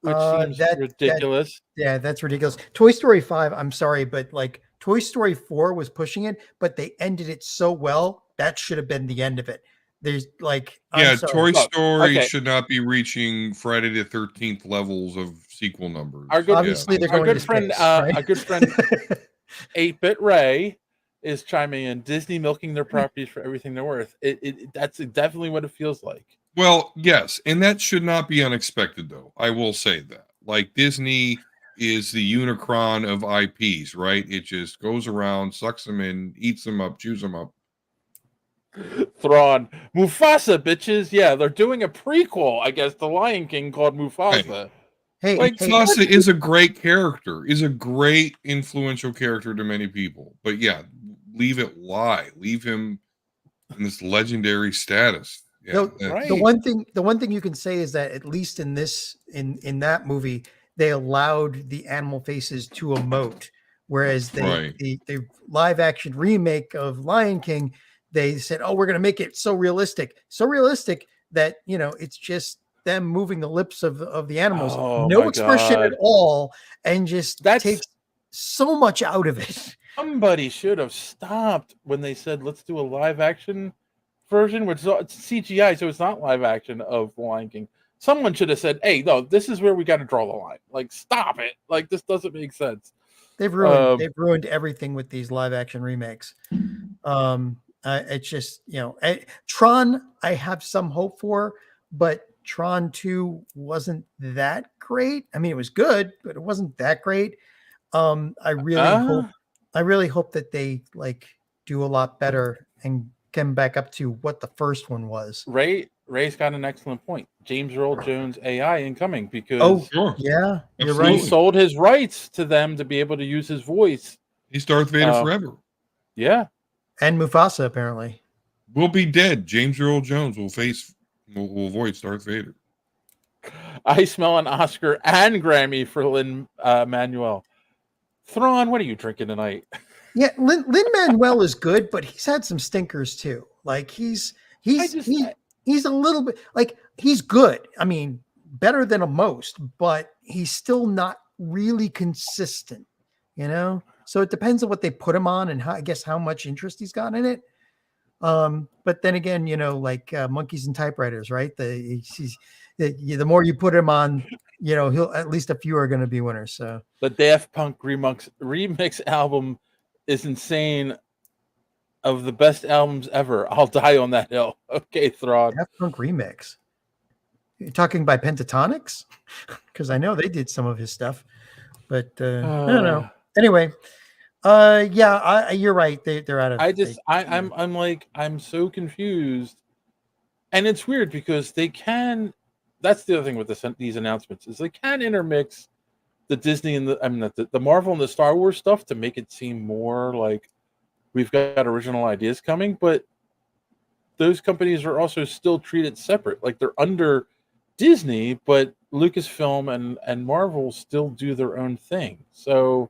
which seems ridiculous. That's ridiculous. Toy Story 5, I'm sorry, but Toy Story 4 was pushing it, but they ended it so well. That should have been the end of it. There's Toy Story should not be reaching Friday the 13th levels of sequel numbers. Obviously, they're going to space, right? Our good friend 8-Bit Ray is chiming in. Disney milking their properties for everything they're worth. That's definitely what it feels like. Well, yes, and that should not be unexpected, though. I will say that. Disney is the Unicron of IPs, right? It just goes around, sucks them in, eats them up, chews them up. Thrawn, Mufasa, bitches. Yeah, they're doing a prequel, I guess, The Lion King called Mufasa. Mufasa is a great character, is a great influential character to many people. But leave it lie. Leave him in this legendary status. The one thing you can say is that at least in that movie, they allowed the animal faces to emote, whereas the live action remake of Lion King, they said, "Oh, we're going to make it so realistic that it's just them moving the lips of the animals, no expression at all, and just takes so much out of it." Somebody should have stopped when they said, let's do a live action version, which is it's CGI, so it's not live action of The Lion King. Someone should have said, hey, no, this is where we got to draw the line. Like, stop it. Like, this doesn't make sense. They've ruined everything with these live action remakes. It's just, Tron, I have some hope for, but Tron 2 wasn't that great. I mean, it was good, but it wasn't that great. I really hope that they do a lot better and come back up to what the first one was. Ray's got an excellent point. James Earl Jones AI incoming, because yeah, you're he right. sold his rights to them to be able to use his voice. He's Darth Vader forever. Yeah, and Mufasa apparently will be dead. James Earl Jones will voice Darth Vader. I smell an Oscar and Grammy for Lin-Manuel. Thrawn, what are you drinking tonight? Yeah, Lin-Manuel is good, but he's had some stinkers too. Like he's a little bit he's good. I mean, better than most, but he's still not really consistent, So it depends on what they put him on and how much interest he's got in it. But then again, monkeys and typewriters, right? The more you put him on, he'll at least a few are going to be winners. So the Daft Punk remix album is insane. Of the best albums ever. I'll die on that hill. Okay, Thrawn. Daft Punk remix. You're talking by Pentatonics? Because I know they did some of his stuff, but I don't know. Anyway, you're right. They're out of. I'm so confused, and it's weird because they can. That's the other thing with these announcements is they can intermix the Disney and the Marvel and the Star Wars stuff to make it seem more like we've got original ideas coming, but those companies are also still treated separate. Like they're under Disney, but Lucasfilm and Marvel still do their own thing. So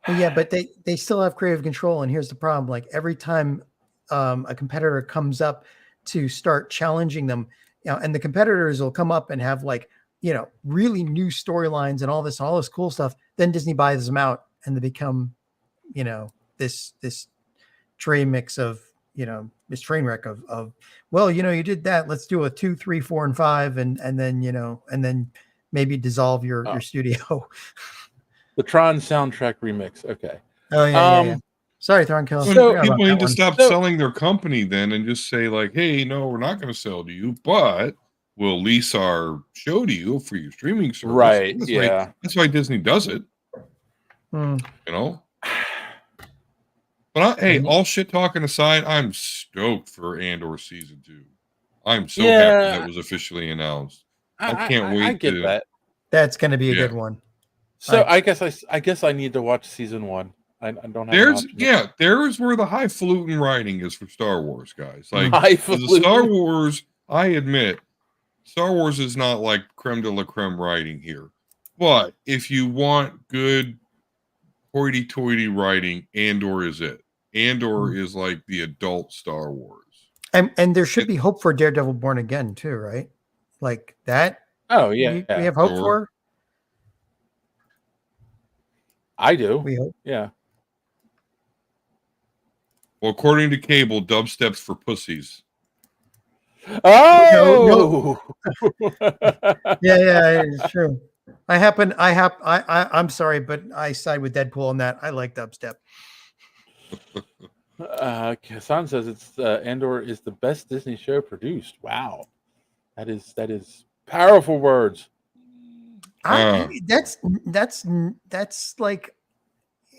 yeah, but they still have creative control. And here's the problem. Like every time a competitor comes up to start challenging them, and the competitors will come up and have really new storylines and all this cool stuff. Then Disney buys them out and they become, this train mix of, this train wreck of well, you did that. Let's do a 2, 3, 4, and 5. And then maybe dissolve your studio. The Tron soundtrack remix. Okay. Oh yeah. Sorry, Thrawn Kill. So people need to stop selling their company then and just say hey, no, we're not going to sell to you, but we'll lease our show to you for your streaming service. Right. That's why Disney does it. But all shit talking aside, I'm stoked for Andor season 2. I'm so happy that was officially announced. I can't wait. I get that. That's going to be a good one. So I guess I need to watch season 1. I don't have. There's where the highfalutin writing is for Star Wars, guys. Like the Star Wars, I admit, Star Wars is not like creme de la creme writing here. But if you want good hoity-toity writing, Andor is it. Andor is like the adult Star Wars. And there should be hope for Daredevil Born Again too, right? Like that. Oh yeah. We have hope for. I do. We hope. Yeah. Well, according to Cable, dubstep's for pussies. Oh no. Yeah, it's true. I'm sorry, but I side with Deadpool on that. I like dubstep. Hassan says it's Andor is the best Disney show produced. Wow, that is powerful words. That's like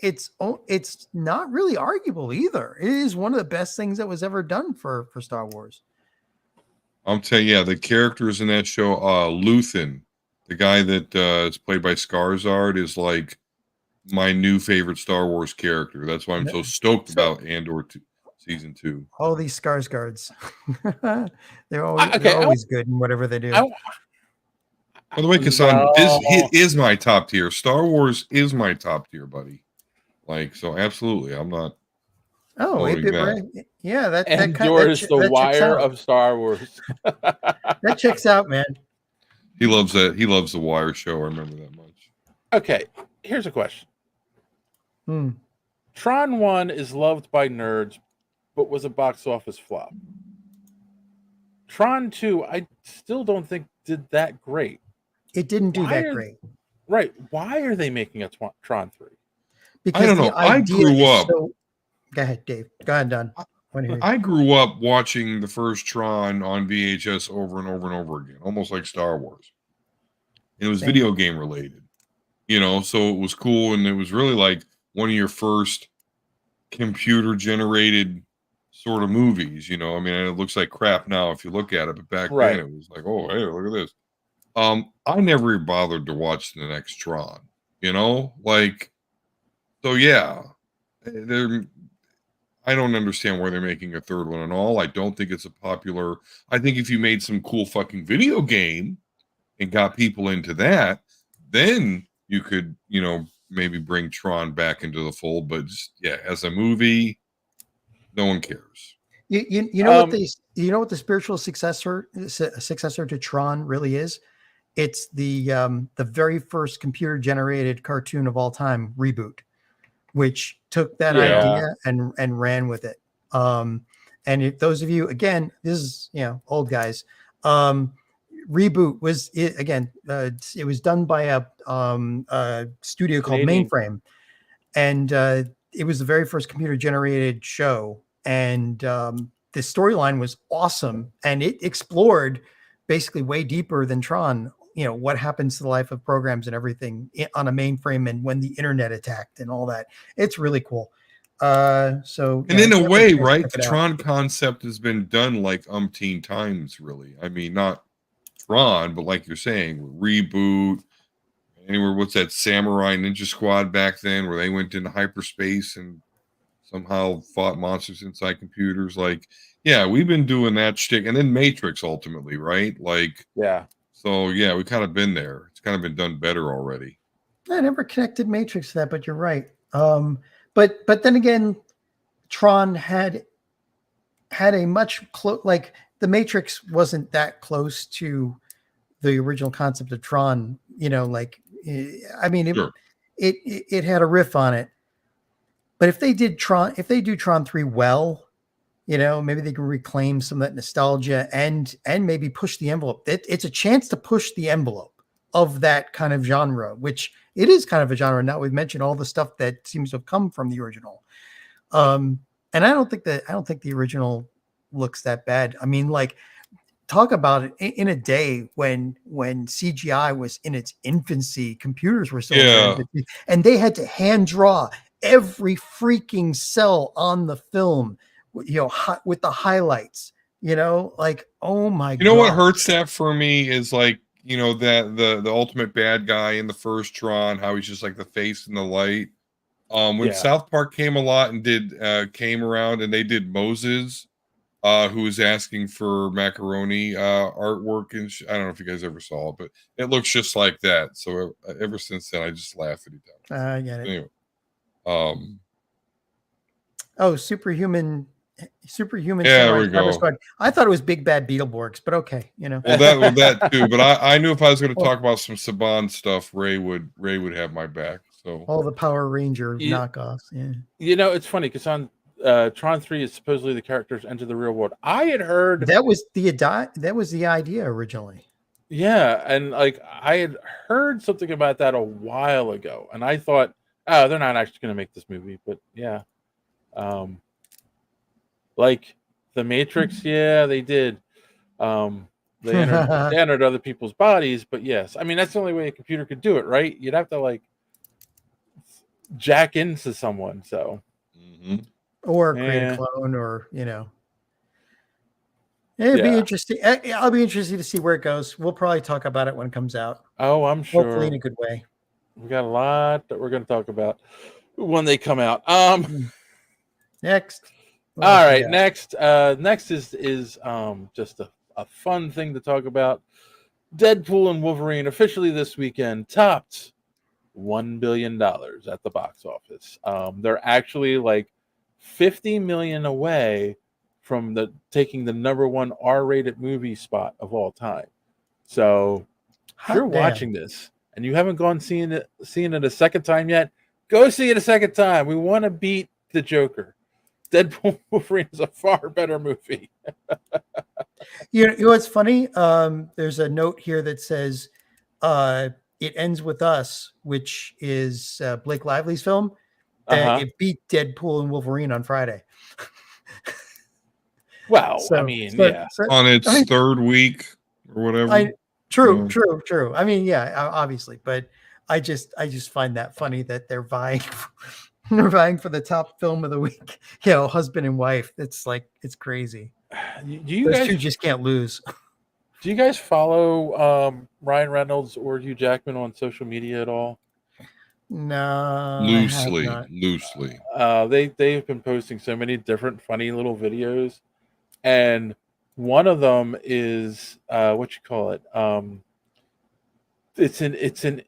it's not really arguable either. It is one of the best things that was ever done for Star Wars. I'm telling you, the characters in that show, Luthen, the guy that is played by Skarsgård, is like my new favorite Star Wars character. That's why I'm so stoked about Andor season 2. All these Skarsgårds, they're always good in whatever they do. By the way, Kassan, Disney is my top tier. Star Wars is my top tier, buddy. Like, so absolutely, I'm not. Oh, yeah, that Andor is the wire of Star Wars. That checks out, man. He loves that. He loves the Wire show. I remember that much. Okay, here's a question. Tron 1 is loved by nerds, but was a box office flop. Tron 2, I still don't think did that great. It didn't do that great. Right. Why are they making a Tron 3? Because I don't know. I grew up. Go ahead, Dave. Go ahead, Don. I grew up watching the first Tron on VHS over and over and over again, almost like Star Wars. And it was video game related, so it was cool. And it was really like one of your first computer generated sort of movies, I mean, it looks like crap now if you look at it, but back then it was like, oh, hey, look at this. I never bothered to watch the next Tron, so yeah, I don't understand why they're making a third one at all. I don't think it's I think if you made some cool fucking video game and got people into that, then you could, maybe bring Tron back into the fold. But just, as a movie, no one cares. You know what the spiritual successor to Tron really is? It's the very first computer generated cartoon of all time, Reboot, which took that idea and ran with it. And if those of you, again, this is old guys. Reboot was it was done by a studio called Mainframe, and it was the very first computer generated show. And the storyline was awesome, and it explored basically way deeper than Tron. What happens to the life of programs and everything on a mainframe, and when the internet attacked and all that. It's really cool. In a way, right, the Tron concept has been done like umpteen times, really. I mean, not Tron, but like you're saying, Reboot, anywhere. What's that Samurai Ninja Squad back then, where they went into hyperspace and somehow fought monsters inside computers? We've been doing that shtick, and then Matrix ultimately, right? So we've kind of been there. It's kind of been done better already. I never connected Matrix to that, but you're right. But then again, Tron had a much the Matrix wasn't that close to the original concept of Tron. It had a riff on it. But if they do Tron 3 well, maybe they can reclaim some of that nostalgia and maybe push the envelope. It's a chance to push the envelope of that kind of genre, which it is kind of a genre. Now we've mentioned all the stuff that seems to have come from the original. And I don't think the original looks that bad. I mean, talk about it in a day when CGI was in its infancy, computers were still in their infancy, and they had to hand draw every freaking cell on the film, with the highlights, oh my God. What hurts that for me is that the ultimate bad guy in the first Tron, how he's just like the face in the light. When South Park came came around and they did Moses, who was asking for macaroni artwork, and I don't know if you guys ever saw it, but it looks just like that. So ever since then, I just laugh at each other. I get it. Anyway. Superhuman. Yeah, we go. Squad. I thought it was Big Bad Beetleborgs, but okay, Well, that too. But I knew if I was going to talk about some Saban stuff, Ray would have my back. So all the Power Ranger knockoffs. Yeah. It's funny because on Tron 3 is supposedly the characters enter the real world. I had heard that was the idea originally. Yeah, and I had heard something about that a while ago, and I thought, oh, they're not actually going to make this movie, but yeah. The Matrix, they did. They entered other people's bodies, but yes, I mean that's the only way a computer could do it, right? You'd have to jack into someone, so or create a clone, or it'd be interesting. I'll be interested to see where it goes. We'll probably talk about it when it comes out. Oh, I'm sure. Hopefully in a good way. We got a lot that we're going to talk about when they come out. Next. All right, next is just a fun thing to talk about. Deadpool and Wolverine officially this weekend topped $1 billion at the box office. They're actually 50 million away from taking the #1 R-rated movie spot of all time. So if you're watching this and you haven't seen it a second time yet, Go see it a second time. We want to beat the Joker. Deadpool Wolverine is a far better movie. You know what's funny? There's a note here that says It Ends With Us, which is Blake Lively's film. It beat Deadpool and Wolverine on Friday. Well, I mean, on its third week or whatever. True. I mean, yeah, obviously, but I just find that funny that they're vying for the top film of the week. You know, husband and wife. It's crazy. Those two just can't lose. Do you guys follow Ryan Reynolds or Hugh Jackman on social media at all? No, loosely. They've been posting so many different funny little videos, and one of them is what you call it. It's an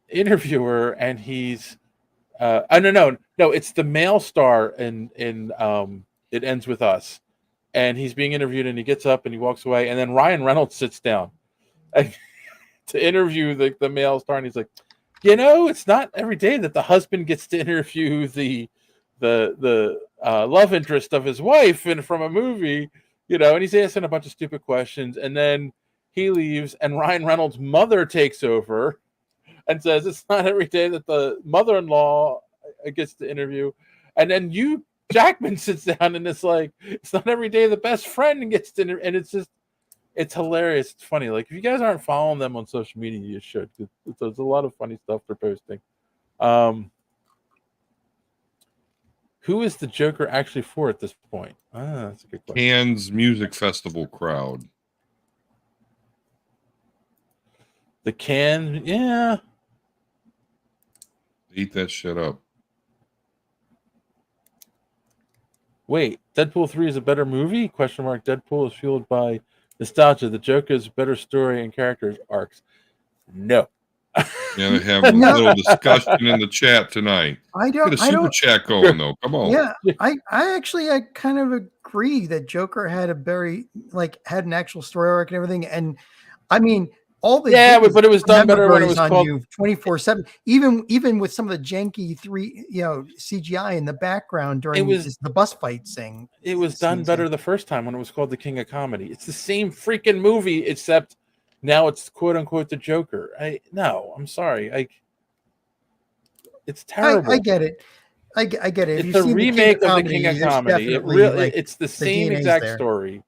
interviewer, and he's no, it's the male star in It Ends With Us, and he's being interviewed, and he gets up and he walks away, and then Ryan Reynolds sits down to interview the male star, and he's like, it's not every day that the husband gets to interview the love interest of his wife and from a movie, and he's asking a bunch of stupid questions, and then he leaves, and Ryan Reynolds' mother takes over and says it's not every day that the mother-in-law gets to interview, and then Hugh Jackman sits down, and it's like it's not every day the best friend gets to interview, and it's hilarious. It's funny. Like, if you guys aren't following them on social media, you should. There's a lot of funny stuff they're posting. Who is the Joker actually for at this point? That's a good question. Cannes Music Festival crowd. The Cannes, yeah. Eat that shit up. Wait, Deadpool 3 is a better movie? Question mark. Deadpool is fueled by nostalgia. The Joker's better story and characters arcs. No. Yeah, they have a little discussion in the chat tonight. Get a super chat going though. Come on. Yeah, I kind of agree that Joker had had an actual story arc and everything, and I mean all the but it was done better when it was called 24/7. Even with some of the janky CGI in the background during the bus fight scene. It was done better the first time when it was called The King of Comedy. It's the same freaking movie, except now it's quote unquote the Joker. I'm sorry. It's terrible. I get it. I get it. It's a remake of The King of Comedy. It's the same exact story.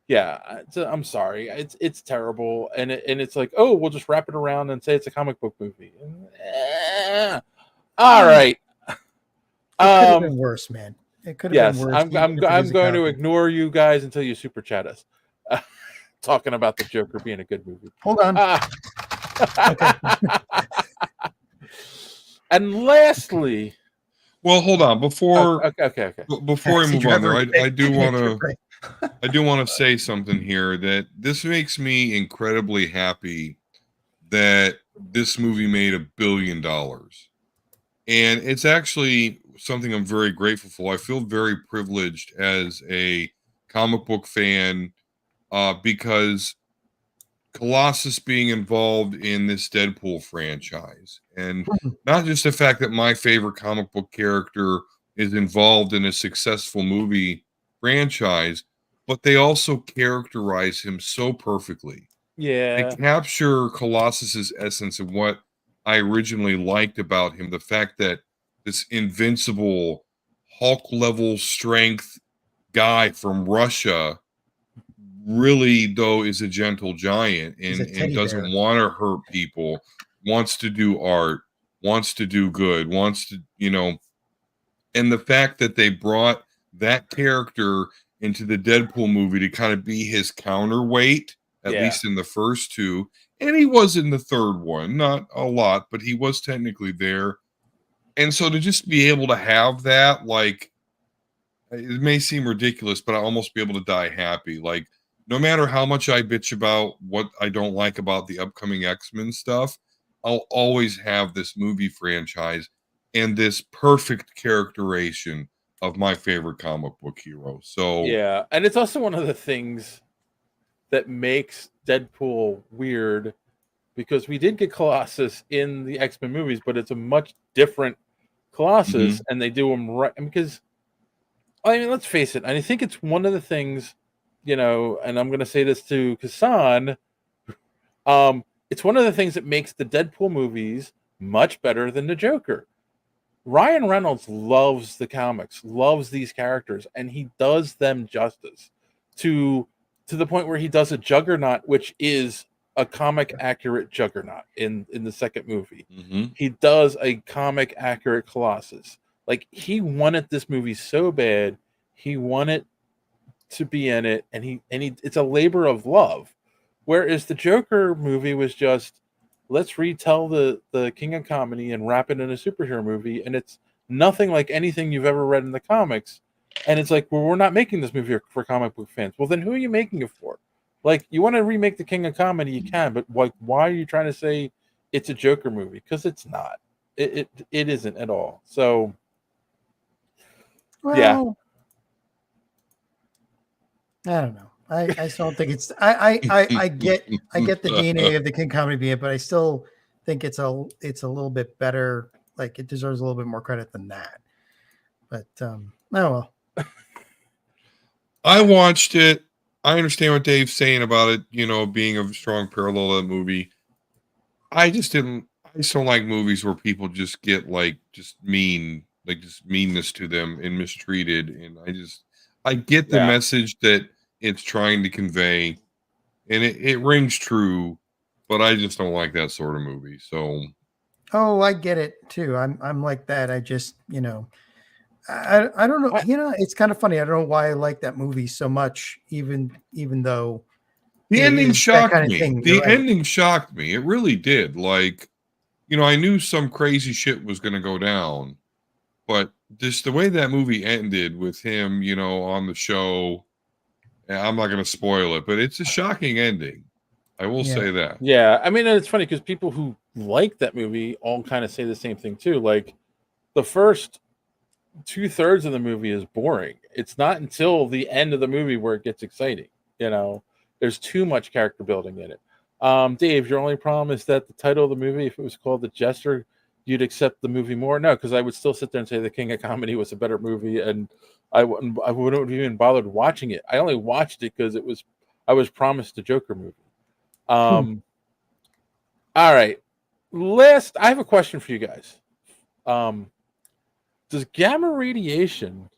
Yeah, I'm sorry. It's terrible, and it's like, oh, we'll just wrap it around and say it's a comic book movie. All right. It could have been worse, man. It could have been worse. I'm going to ignore you guys until you super chat us. Talking about the Joker being a good movie. Hold on. And lastly, well, hold on before we move on there. I do want to say something here that this makes me incredibly happy that this movie made $1 billion, and it's actually something I'm very grateful for. I feel very privileged as a comic book fan. Because Colossus being involved in this Deadpool franchise, and not just the fact that my favorite comic book character is involved in a successful movie franchise, but they also characterize him so perfectly. Yeah. They capture Colossus's essence of what I originally liked about him. The fact that this invincible Hulk level strength guy from Russia really, though, is a gentle giant and doesn't want to hurt people, wants to do art, wants to do good, wants to, and the fact that they brought that character into the Deadpool movie to kind of be his counterweight, at least in the first two, and he was in the third one, not a lot, but he was technically there. And so to just be able to have that, like, it may seem ridiculous, but I almost be able to die happy. Like, no matter how much I bitch about what I don't like about the upcoming X-Men stuff, I'll always have this movie franchise and this perfect characterization of my favorite comic book hero. So yeah, and it's also one of the things that makes Deadpool weird, because we did get Colossus in the X-Men movies, but it's a much different Colossus, and they do them right because I mean, let's face it. I think it's one of the things, and I'm going to say this to Kassan. It's one of the things that makes the Deadpool movies much better than the Joker. Ryan Reynolds loves the comics, loves these characters, and he does them justice to the point where he does a Juggernaut, which is a comic accurate Juggernaut in the second movie. He does a comic accurate Colossus. Like, he wanted this movie so bad, he wanted to be in it, and he it's a labor of love. Whereas the Joker movie was just, let's retell the King of Comedy and wrap it in a superhero movie, and it's nothing like anything you've ever read in the comics. And it's like, well, we're not making this movie for comic book fans. Well, then who are you making it for? Like, you want to remake the King of Comedy, you can, but like, why are you trying to say it's a Joker movie? Because it's not. It isn't at all. So, yeah. I don't know. I still don't think it's. I get the DNA of the King Comedy being, but I still think it's a little bit better. Like, it deserves a little bit more credit than that. But oh well. I watched it. I understand what Dave's saying about it. Being a strong parallel to the movie. I just don't like movies where people just get just meanness to them and mistreated. And I get the message that it's trying to convey, and it rings true, but I just don't like that sort of movie. So, I get it too. I'm like that. I just, I don't know. It's kind of funny. I don't know why I like that movie so much, even though the ending shocked me. The ending shocked me. It really did. Like, I knew some crazy shit was going to go down, but just the way that movie ended with him, on the show. I'm not going to spoil it, but it's a shocking ending. I will say that. Yeah. I mean, and it's funny because people who like that movie all kind of say the same thing too. Like, the first 2/3 of the movie is boring. It's not until the end of the movie where it gets exciting. There's too much character building in it. Dave, your only problem is that the title of the movie, if it was called The Jester, you'd accept the movie more? No, because I would still sit there and say The King of Comedy was a better movie, and I wouldn't have even bothered watching it. I only watched it because I was promised a Joker movie. All right. I have a question for you guys. Does gamma radiation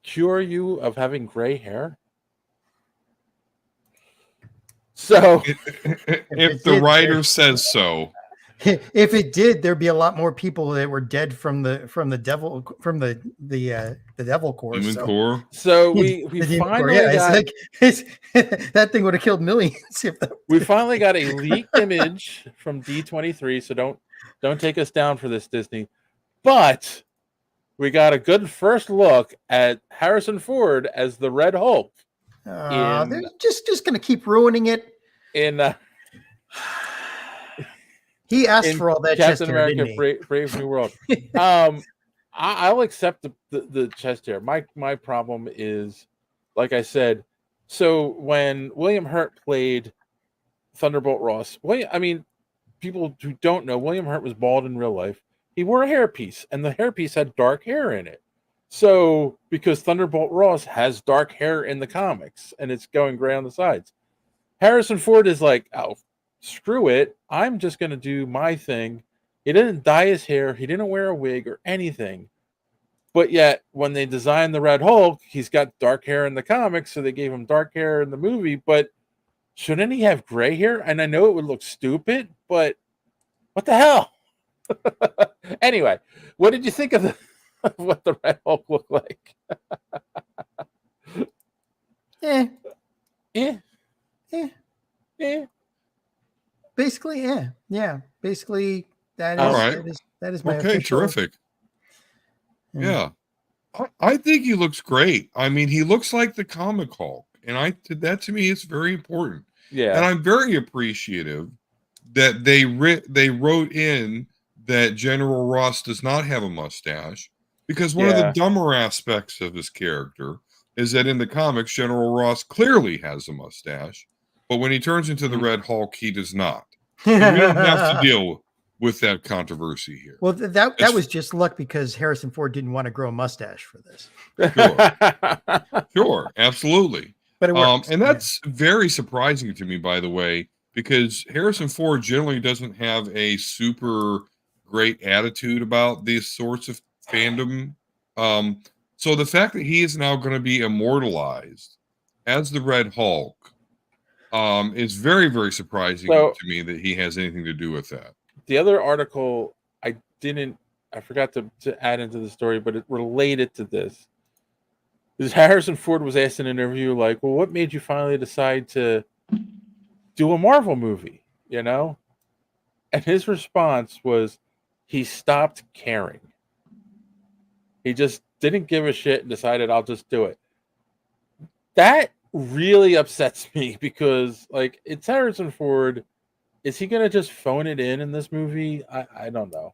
cure you of having gray hair? So, if the writer says so. If it did, there'd be a lot more people that were dead from the devil core. Core. So we finally got that thing would have killed millions. We finally got a leaked image from D23. So don't take us down for this, Disney. But we got a good first look at Harrison Ford as the Red Hulk. They're just going to keep ruining it. He asked for all that Captain chest hair, America, Brave New World. I'll accept the chest hair. My problem is, like I said, so when William Hurt played Thunderbolt Ross, people who don't know, William Hurt was bald in real life. He wore a hairpiece, and the hairpiece had dark hair in it. So, because Thunderbolt Ross has dark hair in the comics, and it's going gray on the sides, Harrison Ford is like, oh, screw it. I'm just going to do my thing. He didn't dye his hair. He didn't wear a wig or anything. But yet, when they designed the Red Hulk, he's got dark hair in the comics, so they gave him dark hair in the movie. But shouldn't he have gray hair? And I know it would look stupid, but what the hell? Anyway, what did you think of what the Red Hulk looked like? Basically, yeah. Basically, that is my okay. official. Terrific. Yeah, I think he looks great. I mean, he looks like the comic Hulk, and that to me is very important. Yeah, and I'm very appreciative that they wrote in that General Ross does not have a mustache, because one of the dumber aspects of his character is that in the comics, General Ross clearly has a mustache, but when he turns into the Red Hulk, he does not. So we don't have to deal with that controversy here. Well, that was just luck because Harrison Ford didn't want to grow a mustache for this. Sure, absolutely. But it works. And that's very surprising to me, by the way, because Harrison Ford generally doesn't have a super great attitude about these sorts of fandom. So the fact that he is now going to be immortalized as the Red Hulk is very, very surprising to me that he has anything to do with that. The other article I forgot to add into the story, but it related to this. Is Harrison Ford was asked in an interview, like, well, what made you finally decide to do a Marvel movie, you know? And his response was he stopped caring. He just didn't give a shit and decided I'll just do it. That really upsets me because, like, it's Harrison Ford. Is he going to just phone it in this movie? I don't know.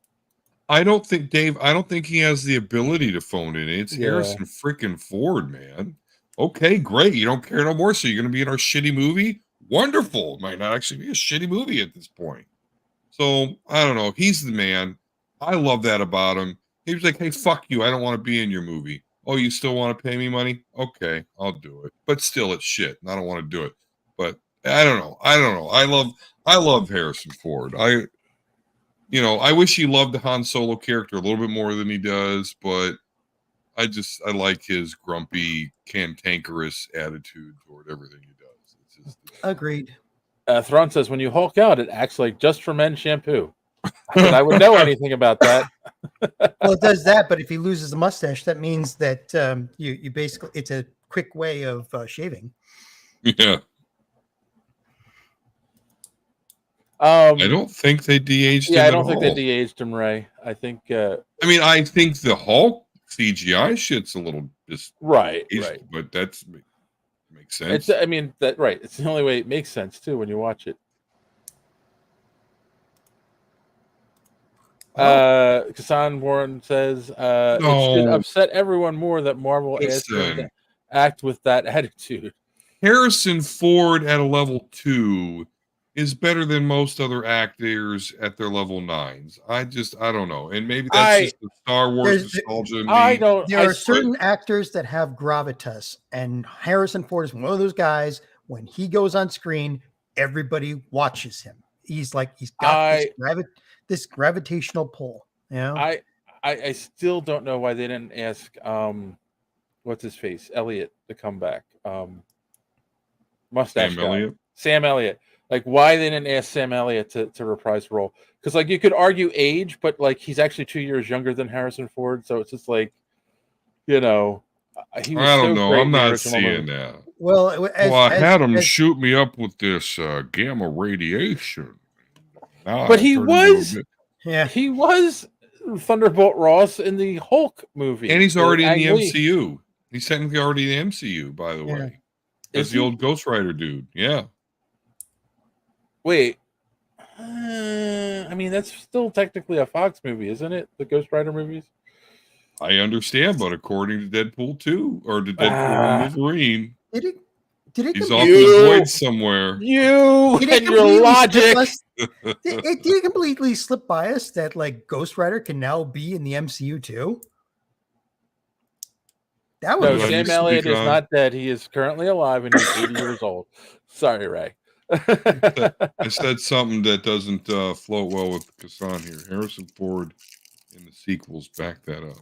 I don't think, Dave, I don't think he has the ability to phone it in. It's Harrison freaking Ford, man. Okay, great. You don't care no more, so you're going to be in our shitty movie? Wonderful. It might not actually be a shitty movie at this point. So, I don't know. He's the man. I love that about him. He was like, hey, fuck you. I don't want to be in your movie. Oh, you still want to pay me money? Okay, I'll do it. But still, it's shit, and I don't want to do it. But I don't know. I love Harrison Ford. I wish he loved the Han Solo character a little bit more than he does, but I like his grumpy, cantankerous attitude toward everything he does. Agreed. Thrawn says, when you Hulk out, it acts like Just for Men shampoo. I would know anything about that. Well, it does that, but if he loses the mustache, that means that you basically, it's a quick way of shaving. Yeah. I don't think they de-aged him. Yeah, I don't think they de-aged him, Ray. I think. I think the Hulk CGI shit's a little just right, but makes sense. It's right. It's the only way it makes sense too when you watch it. Kassan Warren says it should upset everyone more that Marvel asked him to act with that attitude. Harrison Ford at a level 2 is better than most other actors at their level 9s. I don't know. And maybe that's just the Star Wars nostalgia. There are certain actors that have gravitas, and Harrison Ford is one of those guys. When he goes on screen, everybody watches him. He's got this gravitational pull. You know? I still don't know why they didn't ask what's his face? Elliot to come back. Mustache guy. Sam Elliott. Like, why they didn't ask Sam Elliott to reprise the role? Because, like, you could argue age, but, like, he's actually 2 years younger than Harrison Ford, so it's just like, he was I don't know. I'm not seeing that. Well, I had him shoot me up with this gamma radiation. But he was Thunderbolt Ross in the Hulk movie. And he's already in the MCU. He's technically already in the MCU, by the way. As the old Ghost Rider dude. Yeah. Wait, that's still technically a Fox movie, isn't it? The Ghost Rider movies. I understand, but according to Deadpool 2 or to Deadpool and Wolverine, he's off in the void somewhere. You and your logic. Did it completely slip by us that like Ghost Rider can now be in the MCU too? Sam Elliott is not dead. He is currently alive and he's 80 years old. Sorry, Ray. I said something that doesn't float well with Kassan here. Harrison Ford in the sequels back that up.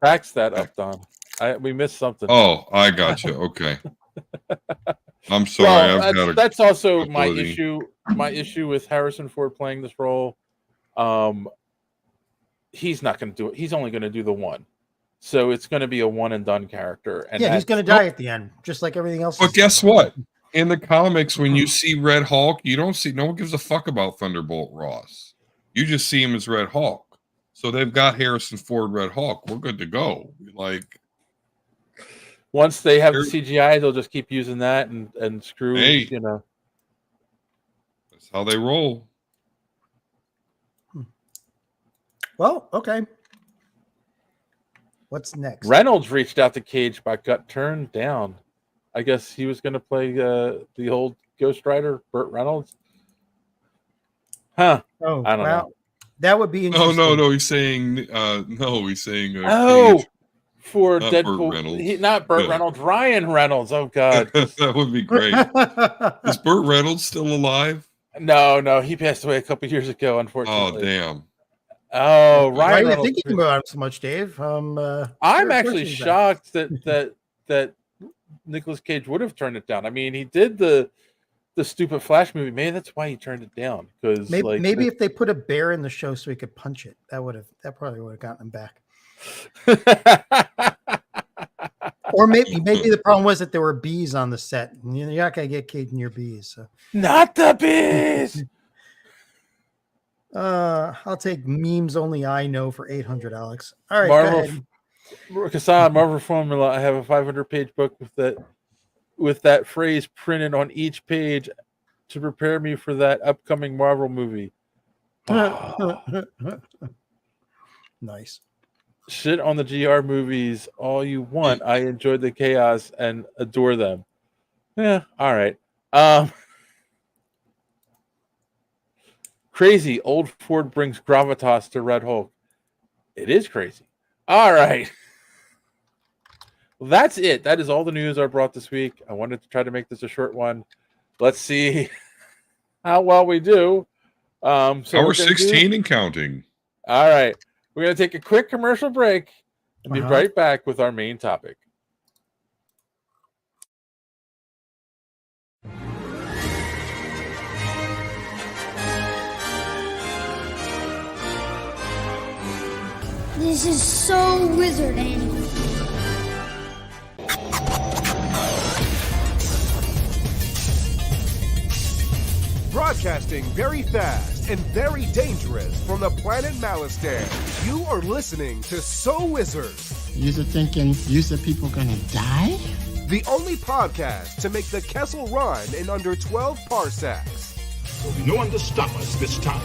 Backs that up, Don. We missed something. Oh, I got you. Okay. I'm sorry. Well, that's also my issue. My issue with Harrison Ford playing this role. He's not going to do it. He's only going to do the one. So it's going to be a one and done character. And he's going to die at the end, just like everything else. But guess what? In the comics, when you see Red Hulk, no one gives a fuck about Thunderbolt Ross. You just see him as Red Hulk. So they've got Harrison Ford Red Hulk. We're good to go. Once they have the CGI, they'll just keep using that and screw. That's how they roll. Well, okay. What's next? Reynolds reached out to Cage but got turned down. I guess he was going to play the old Ghost Rider, Burt Reynolds. Huh? Oh, I don't know. That would be interesting. No. He's saying oh, Cage. For Not Deadpool, Burt Reynolds. not Burt Yeah. Reynolds, Ryan Reynolds. Oh God, that would be great. Is Burt Reynolds still alive? No, he passed away a couple years ago, Oh unfortunately. damn. Oh, Why Ryan are you Reynolds. thinking about him so much, Dave? I'm actually shocked that Nicolas Cage would have turned it down. I mean, he did the stupid Flash movie. Maybe that's why he turned it down. Because maybe if they put a bear in the show so he could punch it, that probably would have gotten him back. Or maybe the problem was that there were bees on the set. You're not gonna get Cage near bees. So. Not the bees. I'll take memes only I know for $800, Alex. All right, Marvel, Kassan, Marvel Formula. I have a 500-page book with that phrase printed on each page to prepare me for that upcoming Marvel movie. Nice. Shit on the GR movies all you want. I enjoyed the chaos and adore them. Yeah, all right. Crazy. Old Ford brings gravitas to Red Hulk. It is crazy. All right. Well, that's it. That is all the news I brought this week. I wanted to try to make this a short one. Let's see how well we do. Hour 16 and counting. All right. We're going to take a quick commercial break and be right back with our main topic. This is so wizarding. Broadcasting very fast and very dangerous from the planet Malistan. You are listening to So Wizard. You're thinking people gonna die? The only podcast to make the Kessel run in under 12 parsecs. There'll be no one to stop us this time.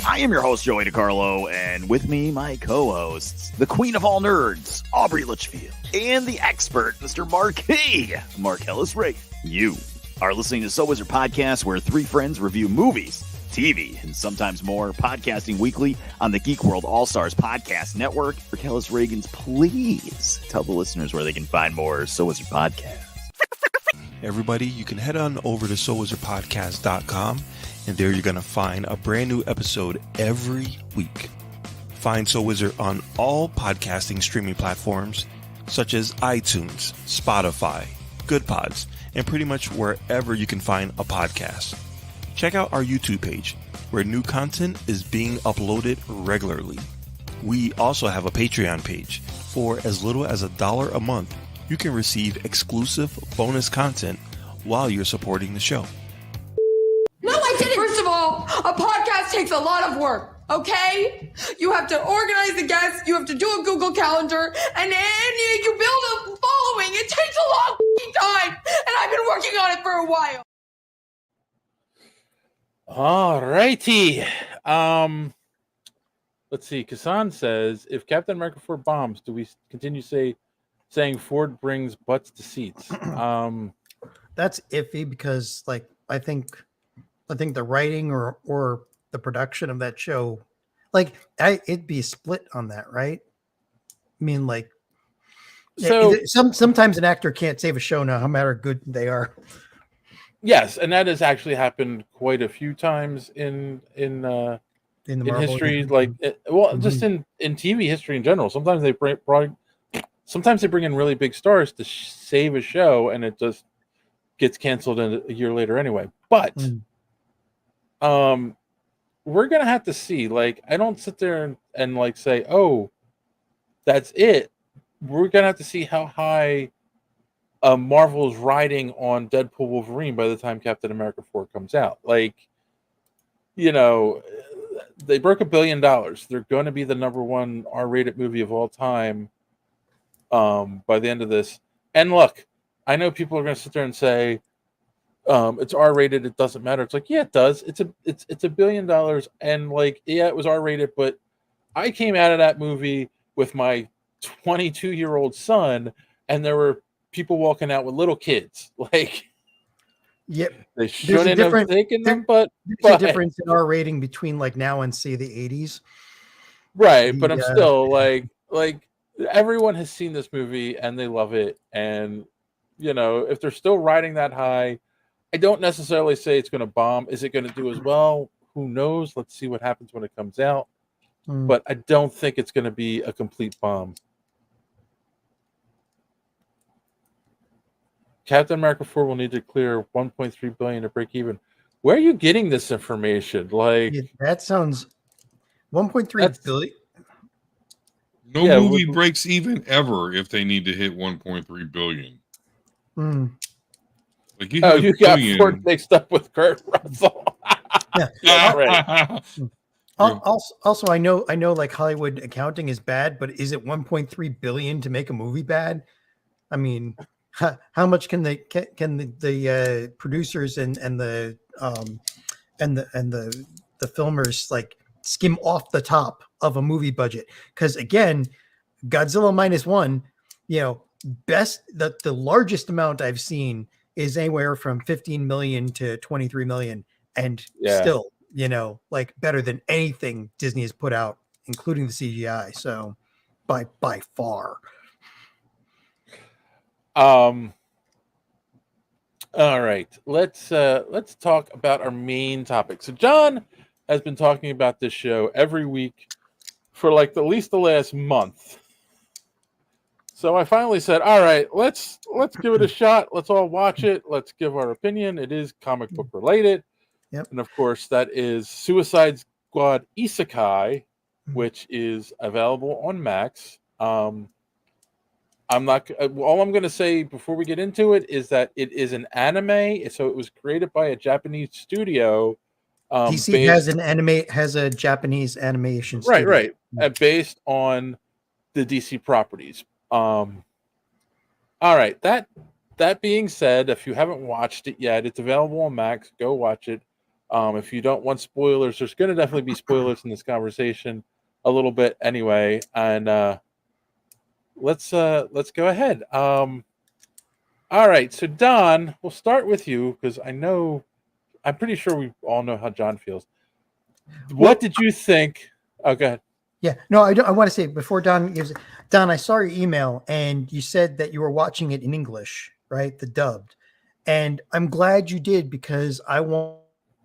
I am your host, Joey DiCarlo, and with me, my co-hosts, the queen of all nerds, Aubrey Litchfield, and the expert, Mr. Marquis, Marcellus Ray. You are listening to So Wizard Podcast, where three friends review movies, TV, and sometimes more, podcasting weekly on the Geek World All-Stars Podcast Network. Marcellus Reagans, please tell the listeners where they can find more So Wizard Podcast. Everybody, you can head on over to SoulWizardPodcast.com, and there you're going to find a brand new episode every week. Find Soul Wizard on all podcasting streaming platforms, such as iTunes, Spotify, Good Pods, and pretty much wherever you can find a podcast. Check out our YouTube page, where new content is being uploaded regularly. We also have a Patreon page. For as little as $1 a month, you can receive exclusive bonus content while you're supporting the show. No, I didn't. First of all, a podcast takes a lot of work, okay? You have to organize the guests, you have to do a Google Calendar, and then you build a following. It takes a long time, and I've been working on it for a while. All righty. Let's see. Kassan says, if Captain America 4 bombs, do we continue saying Ford brings butts to seats? That's iffy because, like, I think the writing or the production of that show, like, it'd be split on that, right? I mean, like, so sometimes an actor can't save a show now, no matter good they are. Yes, and that has actually happened quite a few times in history, like just in TV history in general. Sometimes they bring in really big stars to save a show, and it just gets canceled a year later anyway. But we're gonna have to see. Like, I don't sit there and like say, "Oh, that's it." We're gonna have to see how high Marvel's riding on Deadpool Wolverine by the time Captain America 4 comes out. Like, you know, they broke $1 billion. They're going to be the #1 R-rated movie of all time by the end of this. And look, I know people are going to sit there and say it's R-rated, it doesn't matter. It's like, yeah, it does. It's $1 billion, and like, yeah, it was R-rated, but I came out of that movie with my 22-year-old son, and there were people walking out with little kids. Like, Yep. They shouldn't have taken them, but there's a difference in our rating between like now and say the 80s. Right, but I'm still like everyone has seen this movie and they love it, and you know, if they're still riding that high, I don't necessarily say it's going to bomb. Is it going to do as well? Who knows? Let's see what happens when it comes out. But I don't think it's going to be a complete bomb. Captain America 4 will need to clear 1.3 billion to break even. Where are you getting this information? Like that sounds 1.3 billion. No movie breaks even ever if they need to hit 1.3 billion. Like you got Ford mixed up with Kurt Russell. Yeah. Also, I know, like Hollywood accounting is bad, but is it 1.3 billion to make a movie bad? I mean, how much can the producers and the filmers like skim off the top of a movie budget? Because again, Godzilla -1, the largest amount I've seen is anywhere from 15 million to 23 million, and still, like better than anything Disney has put out, including the CGI. So by far. All right, let's talk about our main topic. So John has been talking about this show every week for like at least the last month. So I finally said, all right, let's give it a shot. Let's all watch it. Let's give our opinion. It is comic book related. Yep. And of course, that is Suicide Squad Isekai, which is available on Max. All I'm going to say before we get into it is that it is an anime. So it was created by a Japanese studio. DC has a Japanese animation studio. Right. Based on the DC properties. All right. That being said, if you haven't watched it yet, it's available on Max. Go watch it. If you don't want spoilers, there's going to definitely be spoilers in this conversation a little bit anyway. And let's go ahead. All right. So Don, we'll start with you because I'm pretty sure we all know how John feels. What did you think? Oh, go ahead. Yeah, no, I want to say before Don gives it. Don, I saw your email and you said that you were watching it in English, right? The dubbed. And I'm glad you did because I want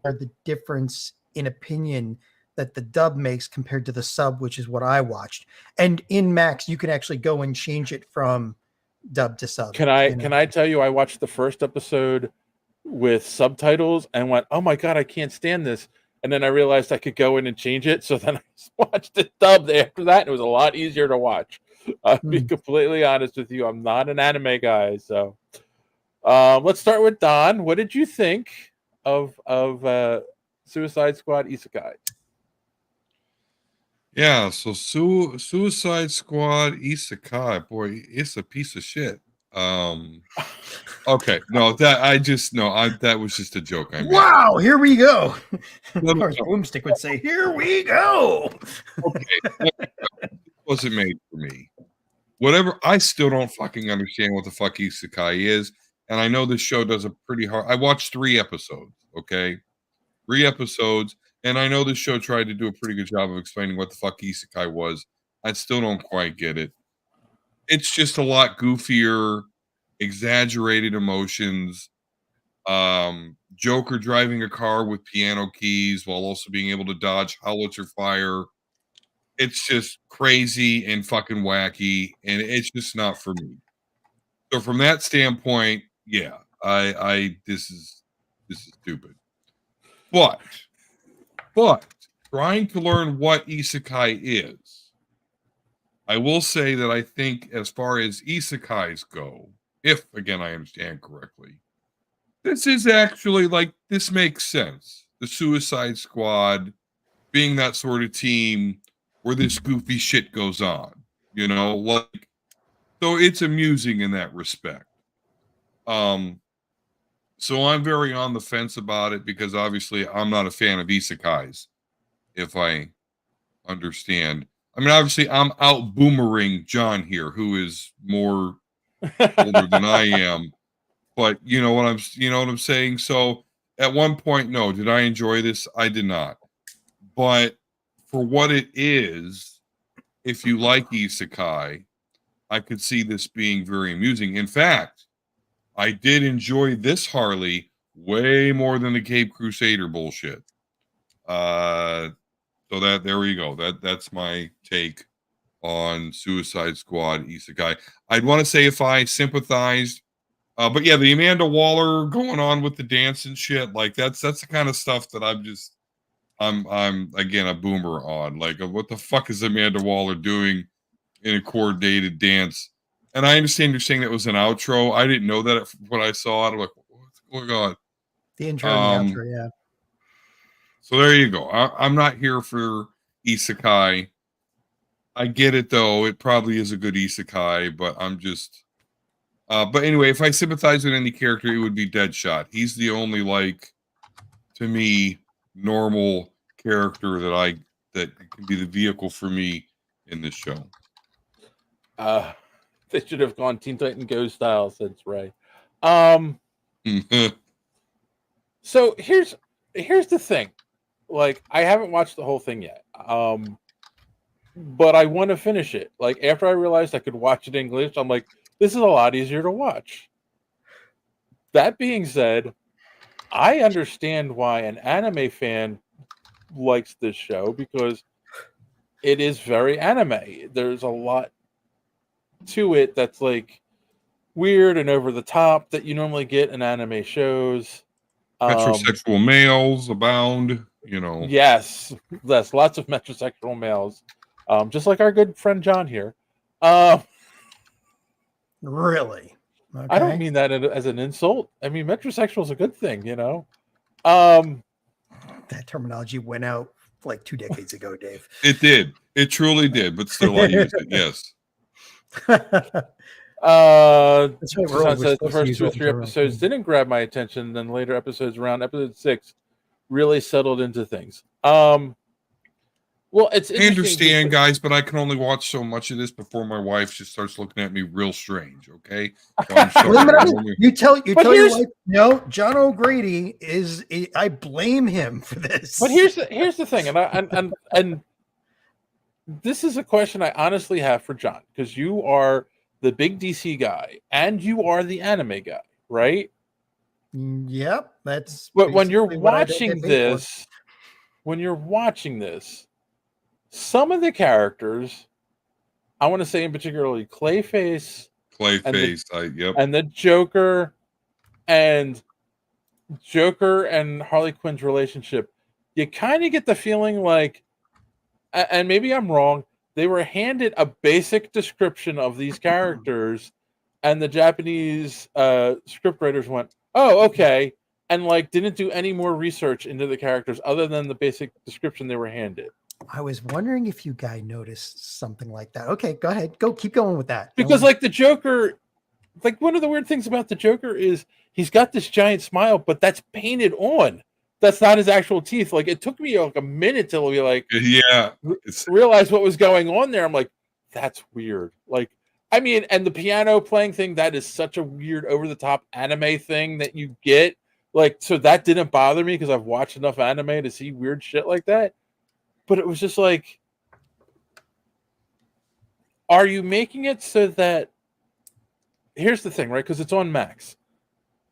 the difference in opinion that the dub makes compared to the sub, which is what I watched. And in Max, you can actually go and change it from dub to sub. Can I tell you, I watched the first episode with subtitles and went, oh my God, I can't stand this. And then I realized I could go in and change it. So then I watched it dubbed after that. And it was a lot easier to watch. I'll be completely honest with you. I'm not an anime guy. So let's start with Don. What did you think of Suicide Squad Isekai? Yeah, so Suicide Squad Isekai, boy, it's a piece of shit. Okay, no, that was just a joke. I made. Wow, here we go. Of course, Boomstick would say, "Here we go." Okay, it wasn't made for me. Whatever, I still don't fucking understand what the fuck Isekai is, and I know this show does a pretty hard. I watched 3 episodes. Okay, 3 episodes, and I know this show tried to do a pretty good job of explaining what the fuck Isekai was. I still don't quite get it. It's just a lot goofier, exaggerated emotions. Joker driving a car with piano keys while also being able to dodge howitzer fire. It's just crazy and fucking wacky, and it's just not for me. So from that standpoint, yeah, this is stupid. But trying to learn what isekai is, I will say that I think as far as isekais go, if again I understand correctly, this is actually like this makes sense. The Suicide Squad being that sort of team where this goofy shit goes on, like, so it's amusing in that respect. So I'm very on the fence about it because obviously I'm not a fan of isekais, if I understand. I mean, obviously I'm out boomering John here, who is more older than I am. But you know what I'm saying? So at one point, no, did I enjoy this? I did not. But for what it is, if you like isekai, I could see this being very amusing. In fact, I did enjoy this Harley way more than the Cape Crusader bullshit. So that there we go. That's my take on Suicide Squad Isekai. I'd want to say if I sympathized, but yeah, the Amanda Waller going on with the dance and shit, like that's the kind of stuff that I'm again a boomer on. Like, what the fuck is Amanda Waller doing in a coordinated dance? And I understand you're saying that was an outro. I didn't know that when I saw it. I'm like, what's going on? The intro and the outro, yeah. So there you go. I'm not here for isekai. I get it though. It probably is a good isekai, but I'm just. But anyway, if I sympathize with any character, it would be Deadshot. He's the only, like, to me, normal character that can be the vehicle for me in this show. They should have gone Teen Titan Go style, since Ray. So here's the thing. Like, I haven't watched the whole thing yet. But I want to finish it. Like, after I realized I could watch it in English, I'm like, this is a lot easier to watch. That being said, I understand why an anime fan likes this show, because it is very anime. There's a lot to it that's like weird and over the top that you normally get in anime shows. Metrosexual males abound, you know. Yes, lots of metrosexual males. Just like our good friend John here. Really? Okay. I don't mean that as an insult. I mean, metrosexual is a good thing, you know. That terminology went out like 2 decades ago, Dave. It did. It truly did. But still, I use it. Yes. That's right. The first 2 or 3 episodes didn't grab my attention. Then later episodes, around episode 6, really settled into things. Well, it's I understand, guys, but I can only watch so much of this before my wife just starts looking at me real strange. Okay, you tell your wife, no, John O'Grady is. I blame him for this. But here's the thing, and this is a question I honestly have for John, because you are the big DC guy and you are the anime guy, right? Yep, that's. But when you're watching this, some of the characters, I want to say in particularly Clayface, and the Joker and Harley Quinn's relationship, you kind of get the feeling like, and maybe I'm wrong, they were handed a basic description of these characters, and the Japanese scriptwriters went, "Oh, okay," and like didn't do any more research into the characters other than the basic description they were handed. I was wondering if you guys noticed something like that. Okay, go ahead. Keep going with that. Because like the Joker, like one of the weird things about the Joker is he's got this giant smile, but that's painted on. That's not his actual teeth. Like, it took me like a minute till we like realize what was going on there. I'm like, that's weird. Like, I mean, and the piano playing thing, that is such a weird over the top anime thing that you get. Like, so that didn't bother me because I've watched enough anime to see weird shit like that. But it was just like, are you making it so that, here's the thing, right? Because it's on Max.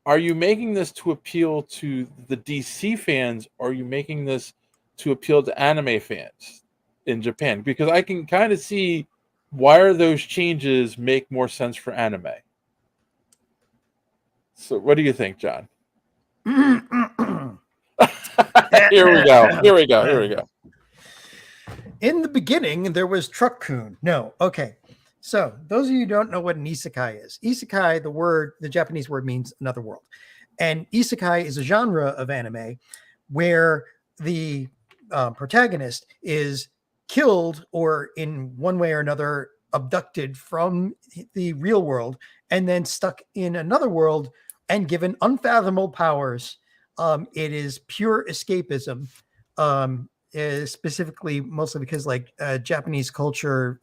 Are you making this to appeal to the DC fans? Or are you making this to appeal to anime fans in Japan? Because I can kind of see why are those changes make more sense for anime. So what do you think, John? Here we go. In the beginning, there was Truck-kun. No, okay. So those of you who don't know what an isekai is. Isekai, the Japanese word means another world. And isekai is a genre of anime where the protagonist is killed or in one way or another abducted from the real world and then stuck in another world and given unfathomable powers. It is pure escapism. Specifically, mostly because like Japanese culture,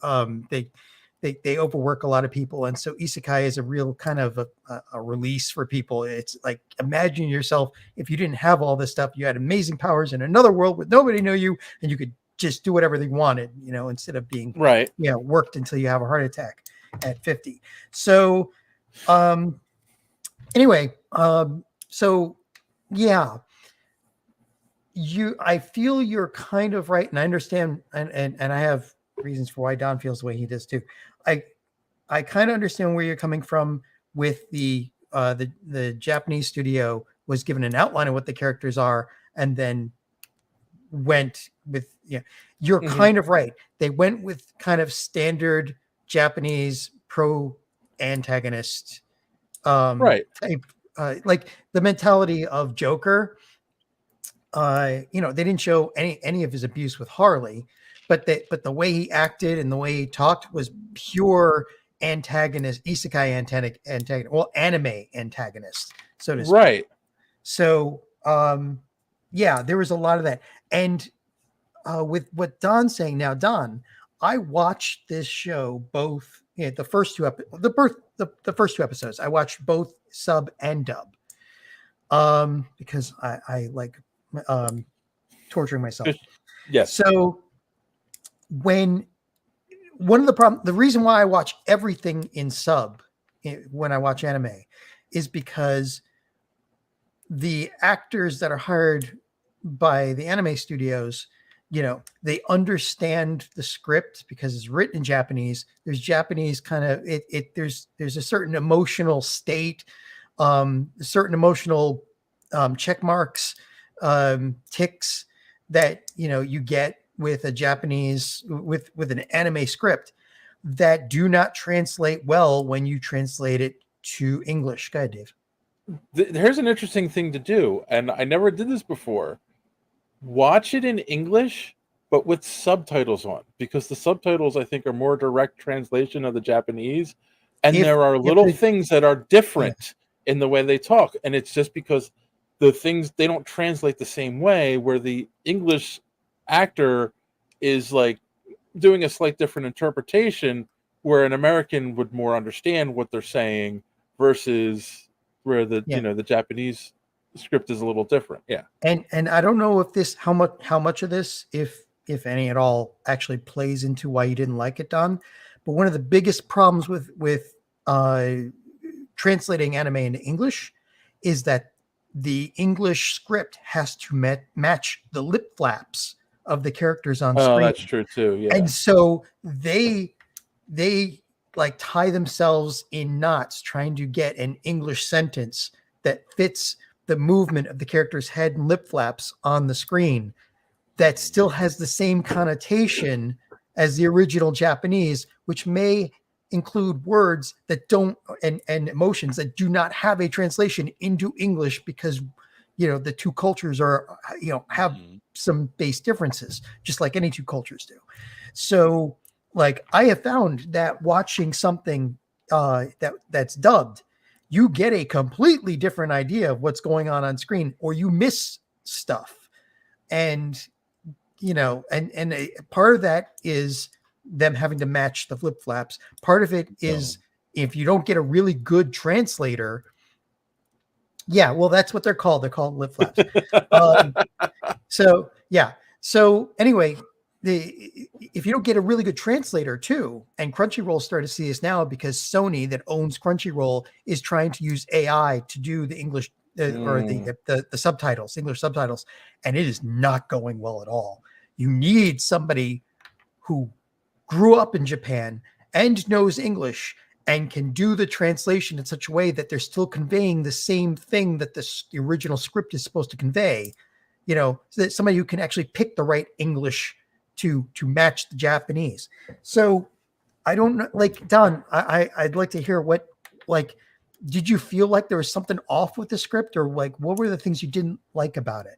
they overwork a lot of people, and so isekai is a real kind of a release for people. It's like, imagine yourself if you didn't have all this stuff, you had amazing powers in another world with nobody knew you, and you could just do whatever they wanted, instead of being worked until you have a heart attack at 50. So anyway, so yeah, I feel you're kind of right, and I understand, and I have reasons for why Don feels the way he does too. I kind of understand where you're coming from with the Japanese studio was given an outline of what the characters are, and then went with, you're kind of right. They went with kind of standard Japanese pro antagonist type, like the mentality of Joker. They didn't show any of his abuse with Harley, but the way he acted and the way he talked was pure antagonist, isekai antagonist, well, anime antagonist, so to speak. Right. So there was a lot of that. And with what Don's saying now, Don, I watched this show both the first two episodes. I watched both sub and dub because I like torturing myself. Yes. So the reason why I watch everything in sub when I watch anime is because the actors that are hired by the anime studios, they understand the script because it's written in Japanese. There's Japanese kind of there's a certain emotional state, certain emotional check marks, ticks that you get with a Japanese with an anime script that do not translate well when you translate it to English. Go ahead, Dave. Here's an interesting thing to do, and I never did this before. Watch it in English, but with subtitles on, because the subtitles, I think, are more direct translation of the Japanese, and there are little things that are different in the way they talk, and it's just because the things, they don't translate the same way, where the English actor is like doing a slight different interpretation, where an American would more understand what they're saying versus where the the Japanese script is a little different. And I don't know if this how much of this, if any at all, actually plays into why you didn't like it, Don. But one of the biggest problems with translating anime into English is that the English script has to match the lip flaps of the characters on screen. Oh, that's true too. Yeah. And so they like tie themselves in knots trying to get an English sentence that fits the movement of the character's head and lip flaps on the screen that still has the same connotation as the original Japanese, which may include words that don't and emotions that do not have a translation into English because the two cultures are have some base differences, just like any two cultures do. So like I have found that watching something that's dubbed, you get a completely different idea of what's going on screen, or you miss stuff. And part of that is them having to match the flip flaps. Part of it is if you don't get a really good translator. Yeah, well, that's what they're called. They're called lip flaps. So anyway, if you don't get a really good translator too, and Crunchyroll started to see this now because Sony, that owns Crunchyroll, is trying to use AI to do the English or the subtitles, English subtitles, and it is not going well at all. You need somebody who grew up in Japan and knows English and can do the translation in such a way that they're still conveying the same thing that the original script is supposed to convey. So that somebody who can actually pick the right English to match the Japanese. So I don't know, like Don, I'd like to hear did you feel like there was something off with the script, or like what were the things you didn't like about it?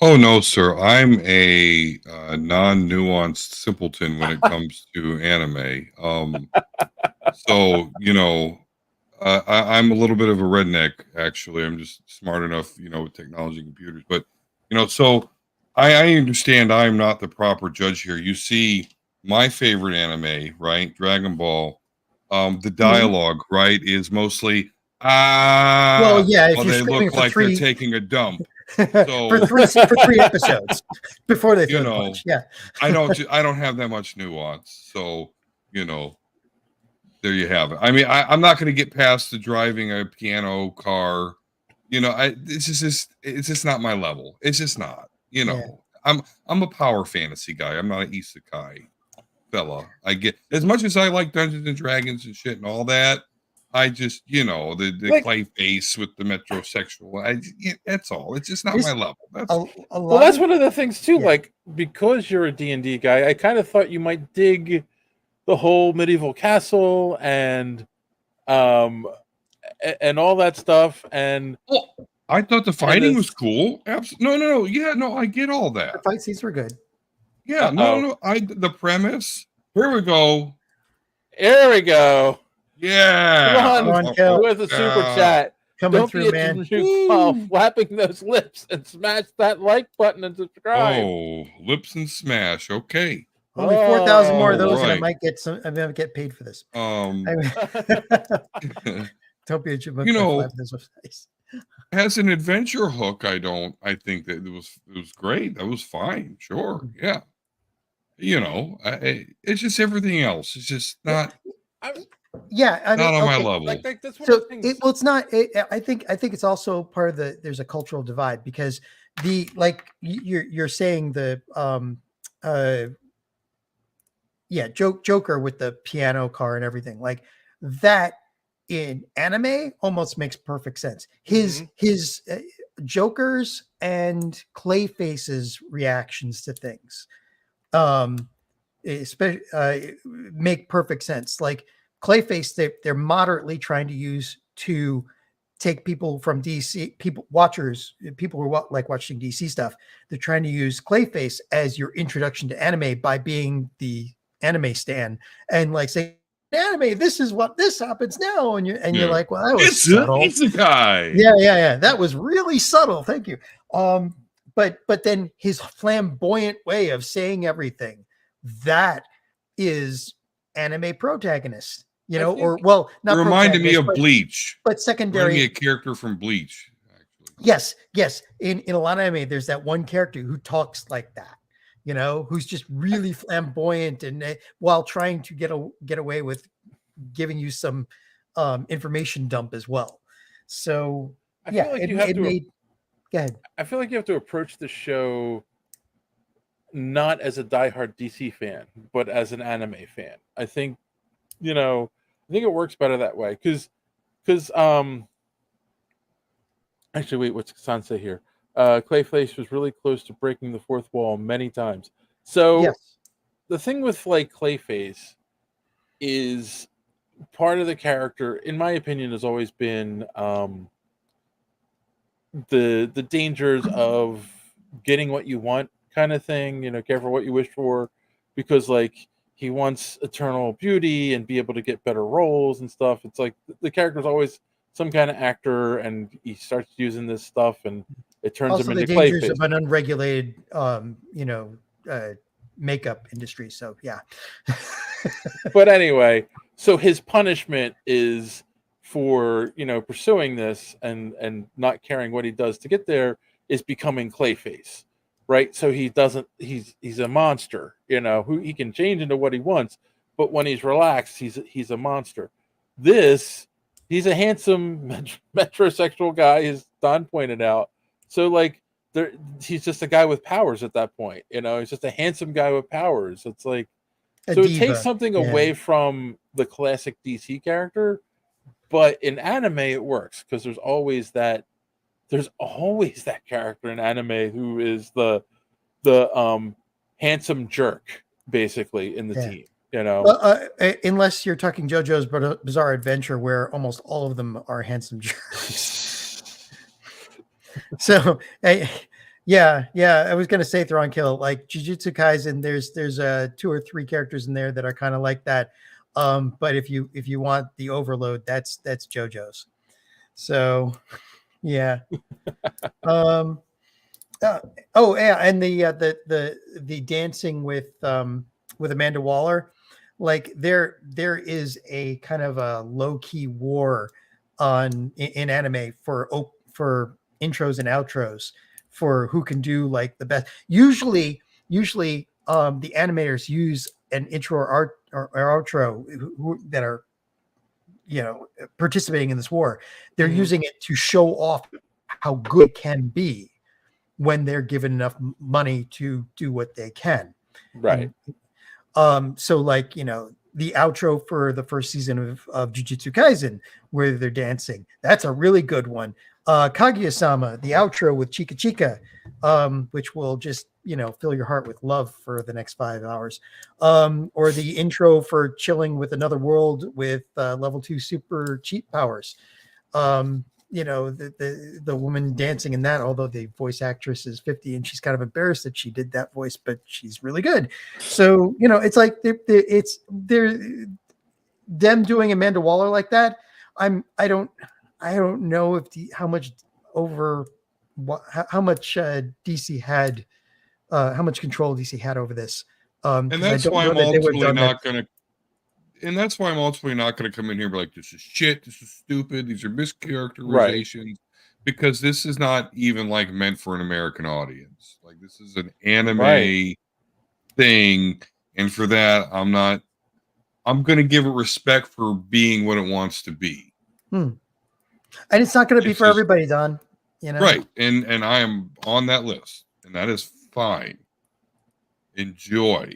Oh no, sir. I'm a non-nuanced simpleton when it comes to anime. So I'm a little bit of a redneck. Actually, I'm just smart enough, with technology and computers. But so I understand I'm not the proper judge here. You see, my favorite anime, right? Dragon Ball. The dialogue, right, is mostly well, yeah, if while you're they screaming look for like three they're taking a dump. for So three episodes before they throw you the know, punch. Yeah. I don't have that much nuance. So, there you have it. I mean, I'm not going to get past the driving a piano car. It's just not my level. It's just not. Yeah. I'm a power fantasy guy. I'm not an isekai fella. I get, as much as I like Dungeons and Dragons and shit and all that. I just, the clay face with the metrosexual. That's all. It's just not my level. That's one of the things too. Yeah. Like, because you're a D&D guy, I kind of thought you might dig the whole medieval castle and all that stuff. And I thought the fighting was cool. Absolutely. No. Yeah, no, I get all that. The fight scenes were good. Yeah, no. The premise. Here we go. Here we go. Yeah. Come on, Kel, with a super chat. Coming Don't through, be man. Flapping those lips and smash that like button and subscribe. Oh, lips and smash. Okay. Only 4,000 more of those, and I might get some. I'm gonna get paid for this. Don't be a chipmunk. Has an adventure hook. I think that it was great. That was fine. Sure. Yeah. It's just everything else. It's just not. Yeah, I mean, not on my level. That's one so of the things. It's not. I think it's also part of there's a cultural divide because you're saying the Joker with the piano car and everything like that in anime almost makes perfect sense. His Joker's and Clayface's reactions to things make perfect sense. Like Clayface, they're moderately trying to use to take people from DC, people who like watching DC stuff. They're trying to use Clayface as your introduction to anime by being the anime stan and like say, anime, this happens now, and you're like, well, that was subtle. It's a guy. Yeah. That was really subtle. Thank you. But then his flamboyant way of saying everything, that is anime protagonist, not reminded me of Bleach, but secondary. Reminded me a character from Bleach. Actually. Yes. In a lot of anime, there's that one character who talks like that. Who's just really flamboyant and while trying to get away with giving you some information dump as well. So I feel like you have to. Go ahead. I feel like you have to approach the show not as a diehard DC fan, but as an anime fan. I think, it works better that way. Because actually, wait, what's Sansa here? Clayface was really close to breaking the fourth wall many times. So yes. The thing with like Clayface is part of the character, in my opinion, has always been the dangers of getting what you want kind of thing, careful what you wish for, because like he wants eternal beauty and be able to get better roles and stuff. It's like the character's always some kind of actor and he starts using this stuff and it turns also him into the dangers Clayface. Of an unregulated makeup industry. So yeah. But anyway, so his punishment is for pursuing this and not caring what he does to get there is becoming Clayface, right? So he's a monster, who he can change into what he wants, but when he's relaxed, he's a monster. He's a handsome metrosexual guy, as Don pointed out. So like he's just a guy with powers at that point, he's just a handsome guy with powers. It's like it takes something away from the classic DC character, but in anime it works because there's always that character in anime who is the handsome jerk basically in the team. Unless you're talking JoJo's Bizarre Adventure, where almost all of them are handsome jerks. So, yeah. I was gonna say Thrawn Kill, like Jujutsu Kaisen. There's 2 or 3 characters in there that are kind of like that. But if you want the overload, that's JoJo's. So, yeah. And the dancing with Amanda Waller, like there is a kind of a low key war in anime for intros and outros for who can do like the best. Usually the animators use an intro or outro that are participating in this war. They're using it to show off how good it can be when they're given enough money to do what they can. Right. So like, the outro for the first season of Jujutsu Kaisen, where they're dancing, that's a really good one. Kaguya-sama, the outro with Chika Chika, which will just, fill your heart with love for the next 5 hours. Or the intro for Chilling with Another World with level 2 super cheat powers. The woman dancing in that, although the voice actress is 50 and she's kind of embarrassed that she did that voice, but she's really good. So, it's like they're them doing Amanda Waller like that. I don't know if how much DC had, how much control DC had over this. And that's why I'm ultimately not going to. And that's why I'm ultimately not going to come in here and be like, this is shit, this is stupid, these are mischaracterizations, because this is not even like meant for an American audience. Like, this is an anime thing, and for that, I'm going to give it respect for being what it wants to be. And it's not going to be for everybody, Don. Right, and I am on that list, and that is fine. Enjoy.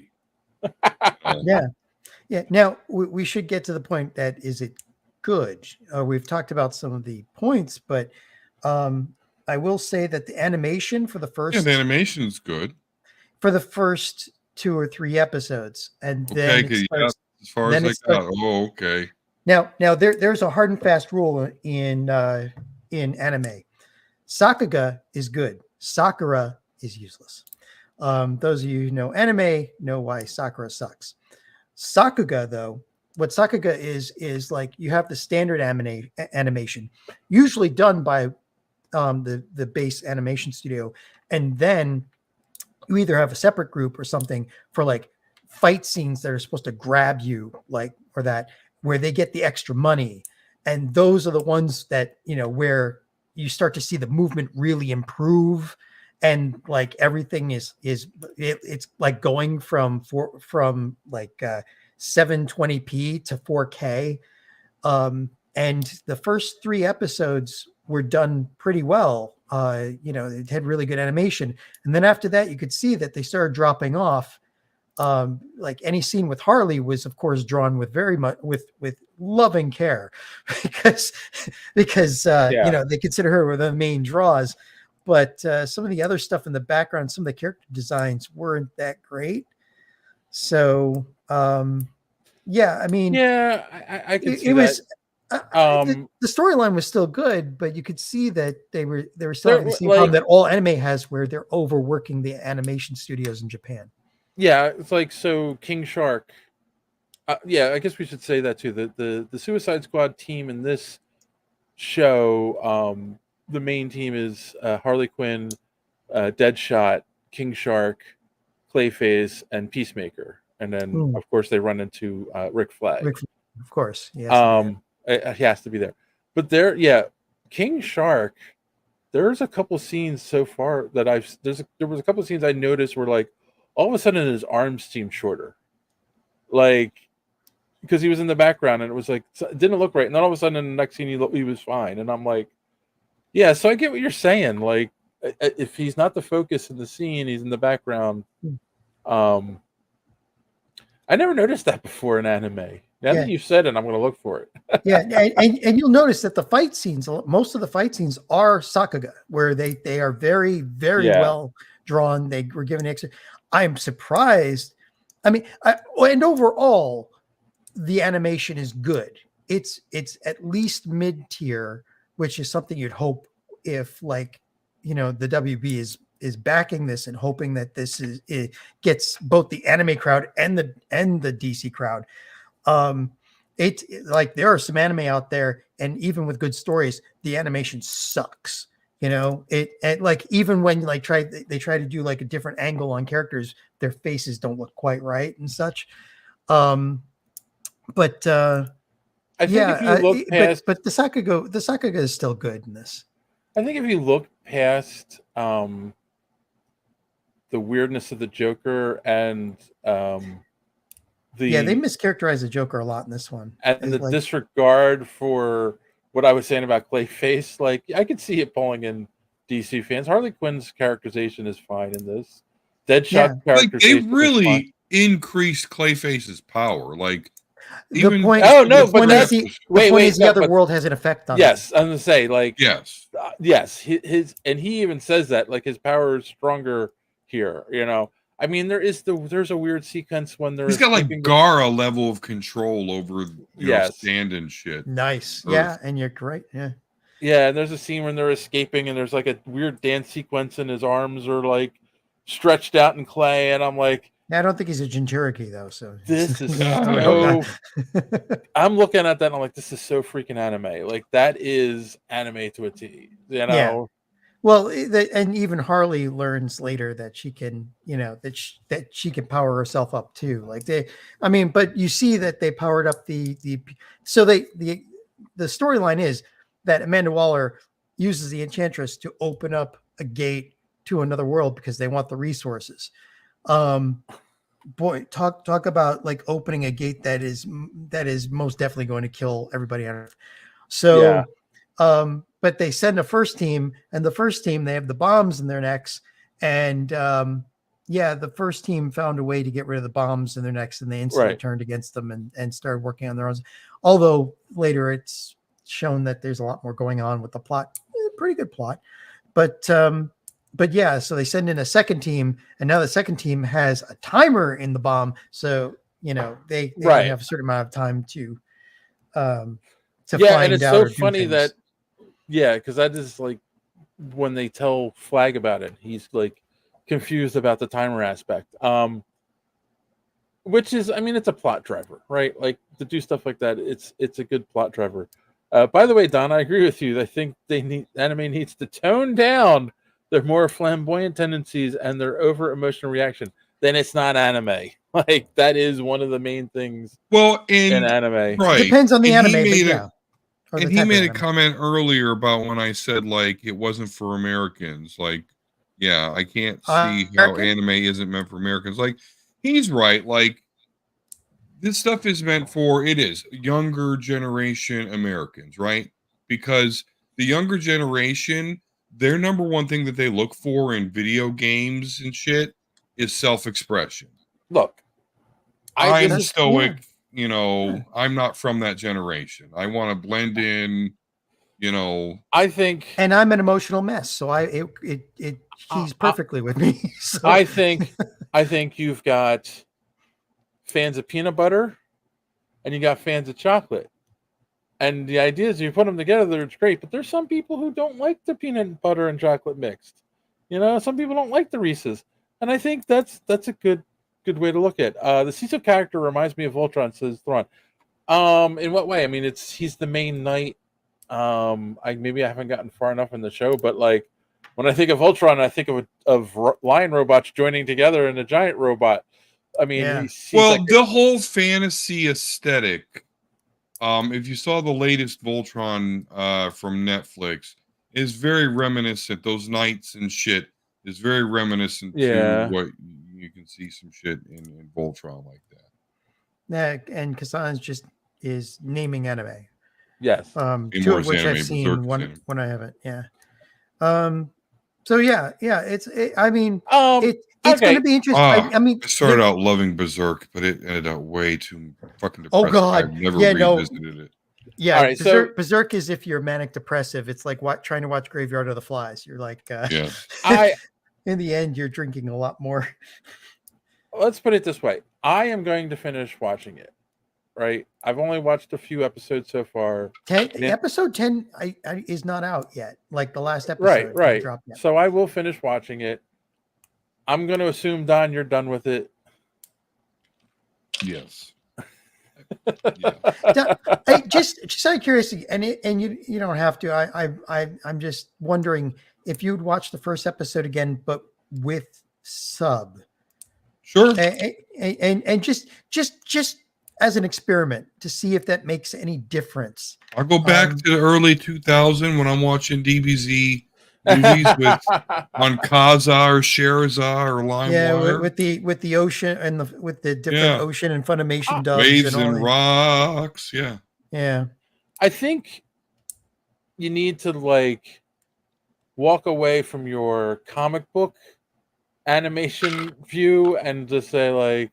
Yeah. Now we should get to the point that, is it good? We've talked about some of the points, but I will say that the animation for the animation is good for the first 2 or 3 episodes, and then as far as I got. Oh, okay. Now there's a hard and fast rule in anime. Sakuga is good. Sakura is useless. Those of you who know anime know why Sakura sucks. Sakuga, though, what Sakuga is like, you have the standard animation, usually done by the base animation studio, and then you either have a separate group or something for like fight scenes that are supposed to grab you, like, or that where they get the extra money, and those are the ones that where you start to see the movement really improve. And like everything it's like going from like 720p to 4K. And the first 3 episodes were done pretty well. It had really good animation. And then after that, you could see that they started dropping off. Like any scene with Harley was, of course, drawn with very much with loving care because they consider her one of the main draws. But some of the other stuff in the background, some of the character designs weren't that great. So, I mean, I could see it was. that. The storyline was still good, but you could see that they were still having the same problem that all anime has, where they're overworking the animation studios in Japan. Yeah, it's like, so King Shark. I guess we should say that too. The Suicide Squad team in this show. The main team is Harley Quinn, Deadshot, King Shark, Clayface, and Peacemaker. And then, of course, they run into Rick Flag. Of course. He has to be there. But King Shark, there's a couple scenes so far that there was a couple scenes I noticed where, like, all of a sudden his arms seemed shorter. Like, because he was in the background and it was like, it didn't look right. And then all of a sudden in the next scene, he was fine. And I'm like, yeah, so I get what you're saying. Like, if he's not the focus in the scene, he's in the background. I never noticed that before in anime. Now that you said it, I'm going to look for it. and you'll notice that the fight scenes, most of the fight scenes are Sakuga, where they are very, very well drawn. They were given extra. I'm surprised. I mean, and overall, the animation is good. It's at least mid-tier, which is something you'd hope if, like, the WB is backing this and hoping that it gets both the anime crowd and the DC crowd. Like, there are some anime out there, and even with good stories, the animation sucks. You know, it like even when like they try to do like a different angle on characters, their faces don't look quite right and such. But I think if you look past, but the Sakuga is still good in this. I think if you look past the weirdness of the Joker and they mischaracterize the Joker a lot in this one, and the disregard for what I was saying about Clayface. Like I could see it pulling in DC fans. Harley Quinn's characterization is fine in this. Deadshot characterization. Like they really increased Clayface's power. Like the point. The other world has an effect on. Yes, I'm gonna say like yes, yes. His and he even says that like his power is stronger here. You know, I mean there's a weird sequence when he's got like Gara level of control over stand and shit. Nice, yeah, and you're great, yeah. Yeah, and there's a scene when they're escaping, and there's like a weird dance sequence, and his arms are like stretched out in clay, and I'm like, I don't think he's a Jinchuriki though. So this is so. I'm looking at that, and I'm like, this is so freaking anime. Like that is anime to a T. You know. Yeah. Well, and even Harley learns later that she can, that she can power herself up too. Like but you see that they powered up the storyline is that Amanda Waller uses the Enchantress to open up a gate to another world because they want the resources. Boy, talk about like opening a gate that is most definitely going to kill everybody on Earth. So, but they send a first team, and the first team, they have the bombs in their necks, and the first team found a way to get rid of the bombs in their necks, and they instantly turned against them and started working on their own. Although later it's shown that there's a lot more going on with the plot. Pretty good plot, but yeah, so they send in a second team, and now the second team has a timer in the bomb, so they have a certain amount of time to find and it's out so or do funny things. that because that is like when they tell Flag about it, he's like confused about the timer aspect, which is, I mean, it's a plot driver, right? Like to do stuff like that, it's a good plot driver. By the way, Don, I agree with you. I think anime needs to tone down their more flamboyant tendencies and their over emotional reaction. Then it's not anime. Like that is one of the main things. In anime, right? Depends on the and anime, he but made a comment earlier about when I said like it wasn't for Americans. Like, yeah, I can't see how anime isn't meant for Americans. Like, he's right. Like, this stuff is meant for younger generation Americans, right? Because the younger generation, their number one thing that they look for in video games and shit is self-expression. Look, I'm stoic, I'm not from that generation. I want to blend in, I think, and I'm an emotional mess, so he's perfectly with me. So. I think you've got fans of peanut butter and you got fans of chocolate. And the idea is you put them together, it's great. But there's some people who don't like the peanut butter and chocolate mixed. Some people don't like the Reese's. And I think that's a good way to look at it. The Cecil character reminds me of Voltron, says Thrawn. In what way? I mean, he's the main knight. Maybe I haven't gotten far enough in the show, but like when I think of Voltron, I think of lion robots joining together in a giant robot. I mean, he's like the whole fantasy aesthetic. If you saw the latest Voltron from Netflix, is very reminiscent. Those knights and shit is very reminiscent to what you can see some shit in Voltron like that. Yeah, and Kassan's just is naming anime. Yes. Two of which I've seen, one I haven't. Yeah. So yeah, it's going to be interesting. I started out loving Berserk, but it ended up way too fucking depressing. Oh God, I've never revisited it. Yeah, right, Berserk is if you're manic depressive. It's like trying to watch Graveyard of the Flies. You're like, in the end, you're drinking a lot more. Let's put it this way: I am going to finish watching it. Right, I've only watched a few episodes so far. Episode 10 is not out yet. Like the last episode, right. Dropped yet. So I will finish watching it. I'm going to assume, Don, you're done with it. Yes. Just out of curiosity, and you don't have to. I'm just wondering if you'd watch the first episode again, but with sub. Sure. And just as an experiment to see if that makes any difference. I'll go back to the early 2000 when I'm watching DBZ movies on Kaza or Sherazade or LimeWire. with the ocean and with the different ocean and Funimation dubs Waves and, all and rocks. Yeah. I think you need to like walk away from your comic book animation view and just say like,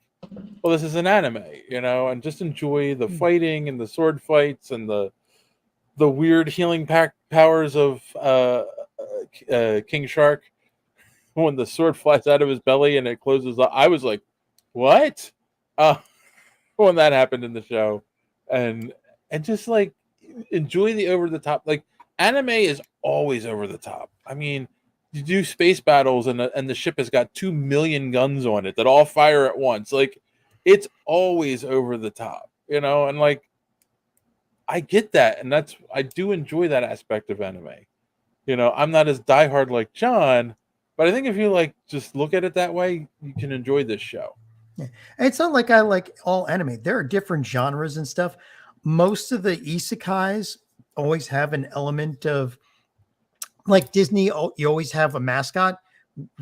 well, this is an anime, and just enjoy the fighting and the sword fights and the weird healing powers of King Shark when the sword flies out of his belly and it closes up. I was like, what? When that happened in the show, and just like enjoy the over the top. Like anime is always over the top. I mean, you do space battles and the ship has got 2 million guns on it that all fire at once. Like it's always over the top, and like I get that, and I do enjoy that aspect of anime. I'm not as diehard like John, but I think if you like just look at it that way, you can enjoy this show. Yeah. It's not like I like all anime. There are different genres and stuff. Most of the isekais always have an element of, like Disney, you always have a mascot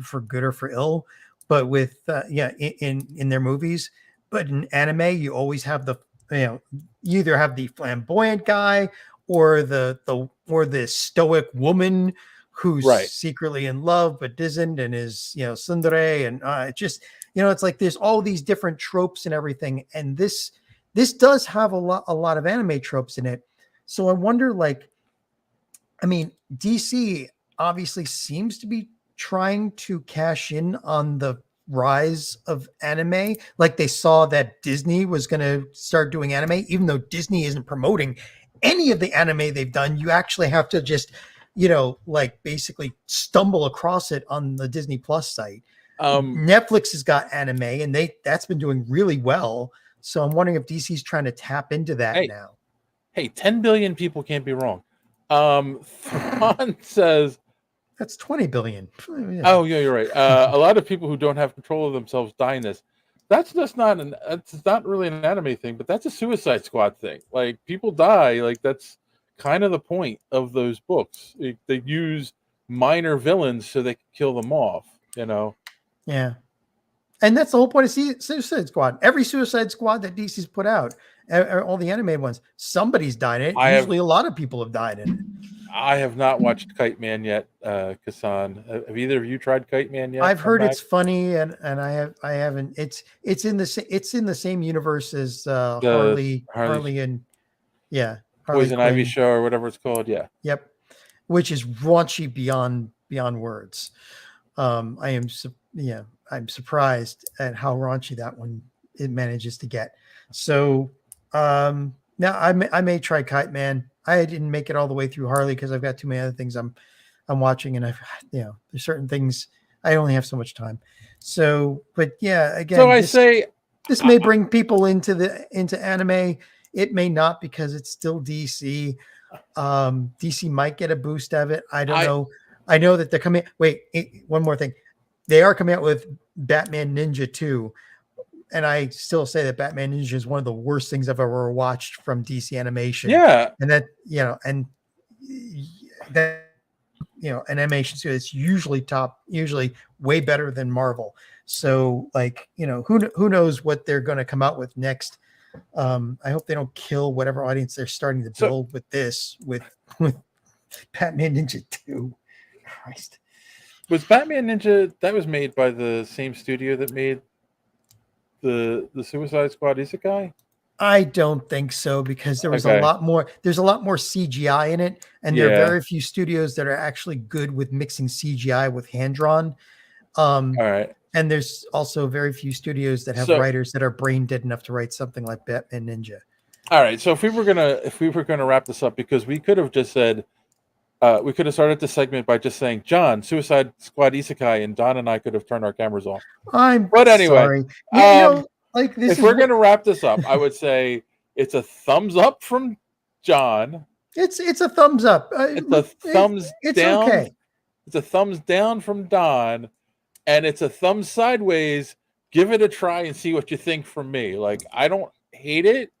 for good or for ill, but with in their movies. But in anime, you always have you either have the flamboyant guy or the stoic woman who's secretly in love but isn't, and is tsundere, and it just it's like there's all these different tropes and everything, and this does have a lot of anime tropes in it. So I wonder, like, I mean, DC obviously seems to be trying to cash in on the rise of anime. Like they saw that Disney was going to start doing anime, even though Disney isn't promoting any of the anime they've done. You actually have to just, like basically stumble across it on the Disney Plus site. Netflix has got anime and that's been doing really well. So I'm wondering if DC's trying to tap into that now. Hey, 10 billion people can't be wrong. Thrawn says that's 20 billion. Oh, yeah, you're right. A lot of people who don't have control of themselves die in this. That's just that's not really an anime thing, but that's a Suicide Squad thing. Like people die. Like that's kind of the point of those books. They use minor villains so they can kill them off. Yeah. And that's the whole point of Suicide Squad. Every Suicide Squad that DC's put out, all the anime ones, somebody's died in it. Usually a lot of people have died in it. I have not watched Kite Man yet, Kassan. Have either of you tried Kite Man yet? I've heard it's funny, and I haven't. It's in the same universe as Harley and Poison Ivy show or whatever it's called. Yeah. Yep. Which is raunchy beyond words. I'm surprised at how raunchy that one it manages to get. So now I may try Kite Man. I didn't make it all the way through Harley because I've got too many other things I'm watching, and there's certain things I only have so much time. So, but yeah, again, so this may bring people into anime. It may not because it's still DC. DC might get a boost of it. I don't know. I know that they're coming. Wait, one more thing. They are coming out with Batman Ninja 2. And I still say that Batman Ninja is one of the worst things I've ever watched from DC Animation. Yeah. And that, an animation studio is usually way better than Marvel. So like, who knows what they're going to come out with next. I hope they don't kill whatever audience they're starting to build with Batman Ninja 2. Christ. Was Batman Ninja, that was made by the same studio that made the Suicide Squad Isekai? I don't think so, because there was a lot more. There's a lot more CGI in it, and there are very few studios that are actually good with mixing CGI with hand drawn. All right. And there's also very few studios that have writers that are brain dead enough to write something like Batman Ninja. All right. So if we were gonna wrap this up, because we could have just said, we could have started this segment by just saying, John, Suicide Squad Isekai, and Don and I could have turned our cameras off. But anyway, sorry. If we're going to wrap this up, I would say it's a thumbs up from John. It's a thumbs up. It's a thumbs it's down okay. It's a thumbs down from Don, and it's a thumbs sideways. Give it a try and see what you think from me. Like, I don't hate it.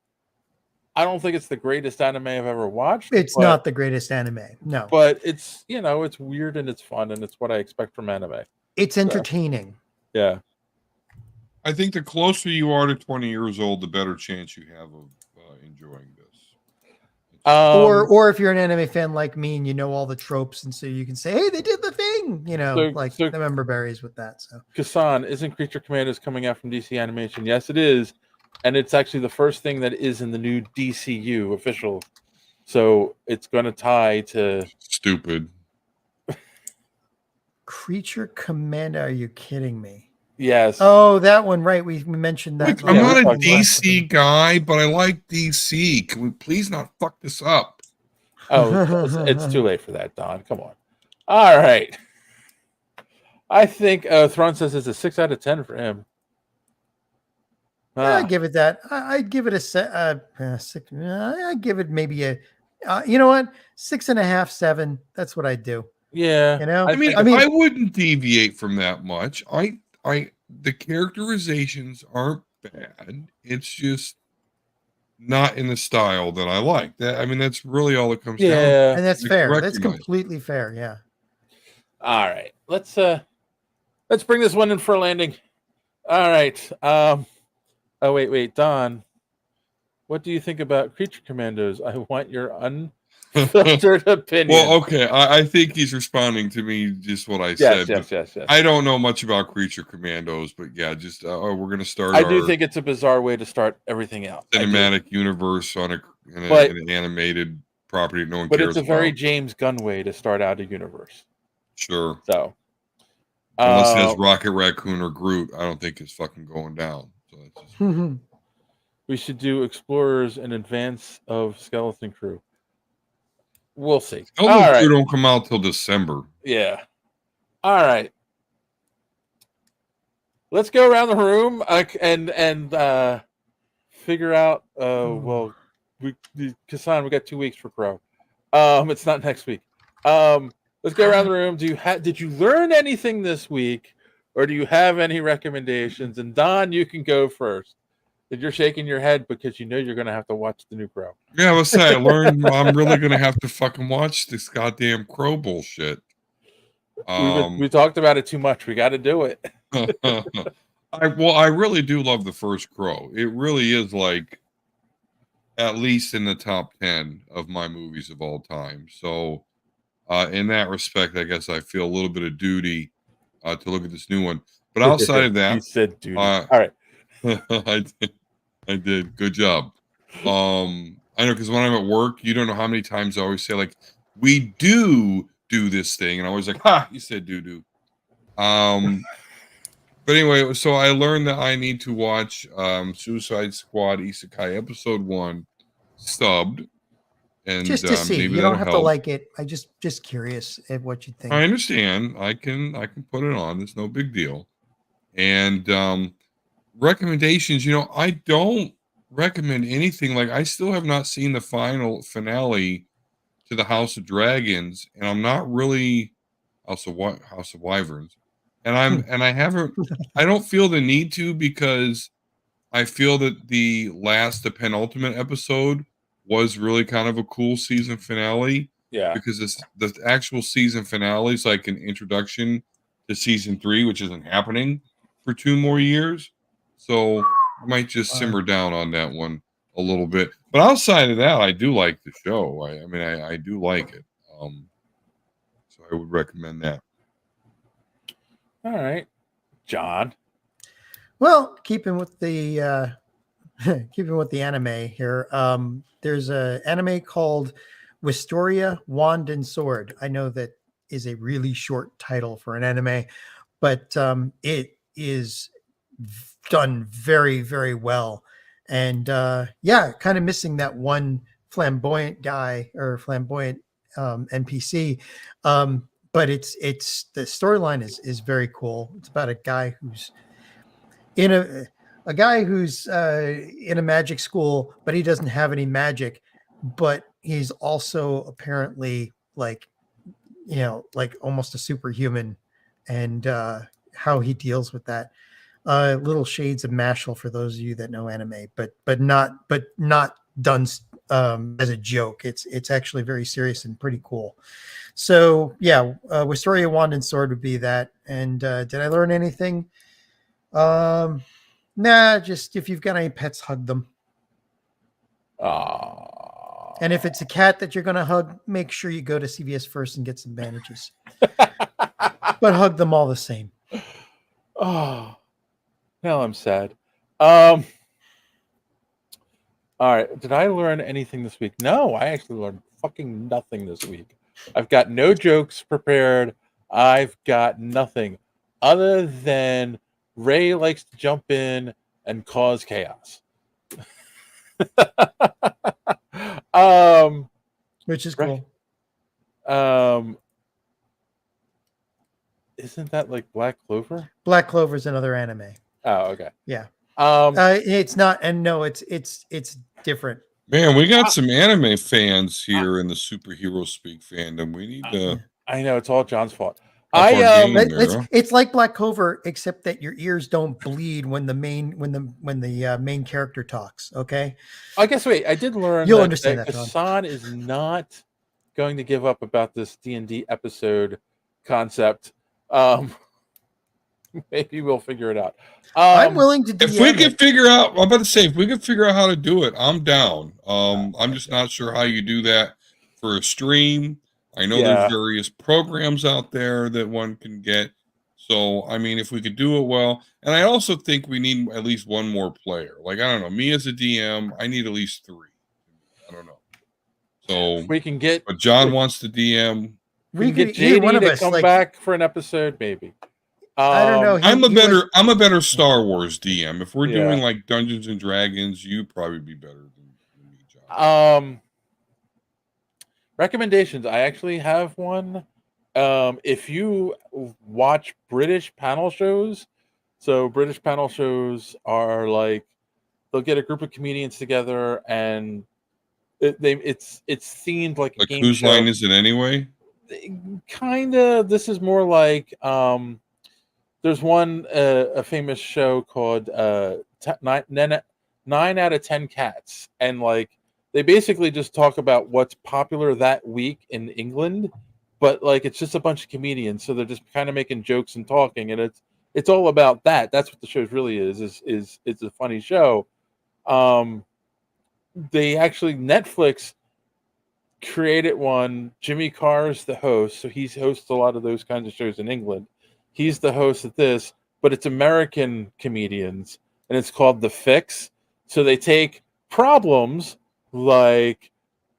I don't think it's the greatest anime I've ever watched. It's not the greatest anime. No. But it's, it's weird and it's fun and it's what I expect from anime. It's entertaining. Yeah. I think the closer you are to 20 years old, the better chance you have of enjoying this. Or if you're an anime fan like me and you know all the tropes, and so you can say, "Hey, they did the thing," the member berries with that. So, Kasan, isn't Creature Commandos coming out from DC Animation? Yes, it is, and it's actually the first thing that is in the new DCU official. So it's going to tie to stupid. Creature Commando? Are you kidding me? Yes. Oh, that one, right? We mentioned that. I'm not a DC guy, but I like DC. Can we please not fuck this up? Oh, it's too late for that, Don. Come on. All right. I think Thrawn says it's a 6 out of 10 for him. I give it that. I'd give it a 6. I give it maybe a. You know what? 6.5, 7. That's what I'd do. Yeah. I mean, I wouldn't deviate from that much. The characterizations aren't bad. It's just not in the style that I like. That's really all it comes down to. And that's fair. That's completely fair. Yeah. All right. Let's bring this one in for a landing. All right. Oh, wait, Don. What do you think about Creature Commandos? I want your unfiltered opinion. Well, okay. I think he's responding to me just what I said. Yes. I don't know much about Creature Commandos, but yeah, just we're going to start. I do think it's a bizarre way to start everything out. Cinematic universe on an animated property no one cares about. But it's a very James Gunn way to start out a universe. Sure. So. Unless it has Rocket Raccoon or Groot, I don't think it's fucking going down. So that's just... We should do Explorers in advance of Skeleton Crew. We'll see. Skeleton Crew don't come out till December. Yeah. All right. Let's go around the room and figure out. Kasan, we got 2 weeks for Crow. It's not next week. Let's go around the room. Did you learn anything this week, or do you have any recommendations? And Don, you can go first. You're shaking your head because you know you're going to have to watch the new Crow. Yeah, let's say I learned I'm really going to have to fucking watch this goddamn Crow bullshit. We talked about it too much. We got to do it. I really do love the first Crow. It really is like at least in the top 10 of my movies of all time. So in that respect, I guess I feel a little bit of duty to look at this new one. But outside of that, you said duty. All right. I did. Good job. I know, because when I'm at work, you don't know how many times I always say, like, we do this thing. And I was like, ha, you said doo-doo. But anyway, so I learned that I need to watch Suicide Squad Isekai Episode 1 subbed. And just to see. You don't have to like it. I just curious at what you think. I understand. I can put it on. It's no big deal. And recommendations, I don't recommend anything. Like, I still have not seen the finale to the House of Dragons, and I'm not really House of Wyverns, and I don't feel the need to, because I feel that the penultimate episode was really kind of a cool season finale. Yeah, because the actual season finale is like an introduction to season 3, which isn't happening for 2 more years. So I might just simmer down on that one a little bit. But outside of that, I do like the show. I do like it. So I would recommend that. All right, John. Well, keeping with the anime here, there's an anime called Wisteria Wand and Sword. I know that is a really short title for an anime, but it is done very, very well. And kind of missing that one flamboyant guy or flamboyant NPC. But it's the storyline is very cool. It's about a guy who's in a magic school, but he doesn't have any magic, but he's also apparently like like almost a superhuman, and how he deals with that. Little shades of Mashal for those of you that know anime, but not done as a joke. It's actually very serious and pretty cool. So yeah, Wisteria Wand and Sword would be that. And did I learn anything? Nah, just if you've got any pets, hug them. And if it's a cat that you're going to hug, make sure you go to CVS first and get some bandages. But hug them all the same. Oh, now I'm sad. All right. Did I learn anything this week? No, I actually learned fucking nothing this week. I've got no jokes prepared. I've got nothing other than Ray likes to jump in and cause chaos. Which is cool. Isn't that like Black Clover? Black Clover is another anime. Oh, okay. Yeah. It's not, and no, it's different. Man, we got some anime fans here in the superhero speak fandom. We need to. I know it's all John's fault. It's like Black Clover, except that your ears don't bleed when the main character talks. Okay. I guess I did learn. You'll understand that. Hassan is not going to give up about this D&D episode concept. Maybe we'll figure it out. I'm willing to. If we could figure out, I'm about to say, if we could figure out how to do it, I'm down. I'm just not sure how you do that for a stream. I know there's various programs out there that one can get. So, I mean, if we could do it well, and I also think we need at least one more player. Like, I don't know, me as a DM, I need at least 3. I don't know. So we can get. But John wants to DM. We can get JD to come back for an episode, maybe. I don't know. I'm a better Star Wars DM. If we're doing like Dungeons and Dragons, you'd probably be better than me, John. Recommendations. I actually have one. If you watch British panel shows, so British panel shows are like they'll get a group of comedians together and it's themed like a game whose show. line is it anyway? Kind of. This is more like there's one a famous show called 9 out of 10 Cats, and like they basically just talk about what's popular that week in England, but like it's just a bunch of comedians, so they're just kind of making jokes and talking, and it's all about that. That's what the show really is it's a funny show. They actually Netflix created one. Jimmy Carr's the host, so he hosts a lot of those kinds of shows in England. He's the host of this, but it's American comedians, and it's called The Fix. So they take problems like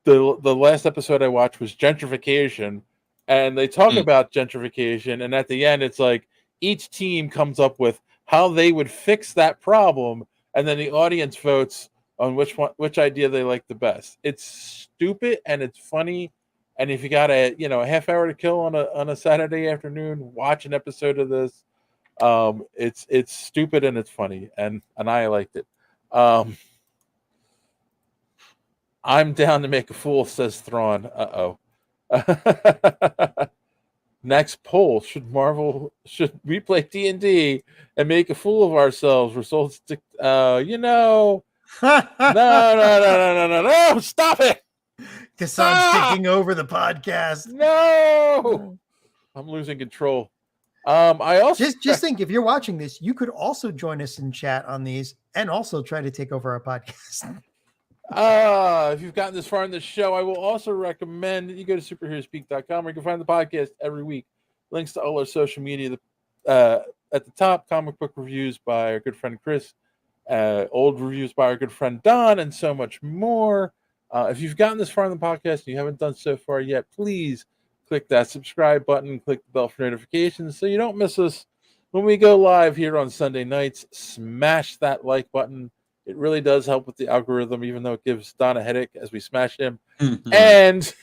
the last episode I watched was gentrification, and they talk about gentrification, and at the end it's like each team comes up with how they would fix that problem, and then the audience votes on which idea they like the best. It's stupid and it's funny. And if you got a half hour to kill on a Saturday afternoon, watch an episode of this. It's stupid and it's funny, and I liked it. I'm down to make a fool, says Thrawn. Next poll: should we play D&D and make a fool of ourselves? Results to no, stop it. Hassan's taking over the podcast. No, I'm losing control. I also just think, if you're watching this, you could also join us in chat on these and also try to take over our podcast. If you've gotten this far in the show, I will also recommend that you go to superheroespeak.com where you can find the podcast every week. Links to all our social media at the top, comic book reviews by our good friend Chris, old reviews by our good friend Don, and so much more. If you've gotten this far in the podcast and you haven't done so far yet, please click that subscribe button, click the bell for notifications so you don't miss us when we go live here on Sunday nights. Smash that like button. It really does help with the algorithm, even though it gives Don a headache as we smash him. And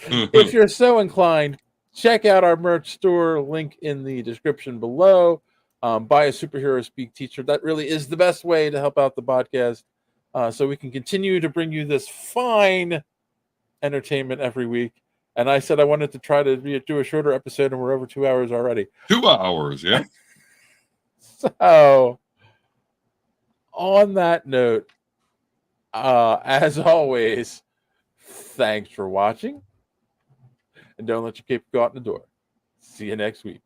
if you're so inclined, check out our merch store, link in the description below. Buy a Superhero Speak t-shirt. That really is the best way to help out the podcast. So we can continue to bring you this fine entertainment every week. And I said I wanted to try to do a shorter episode, and we're over 2 hours already. 2 hours, yeah. So, on that note, as always, thanks for watching. And don't let your cape go out the door. See you next week.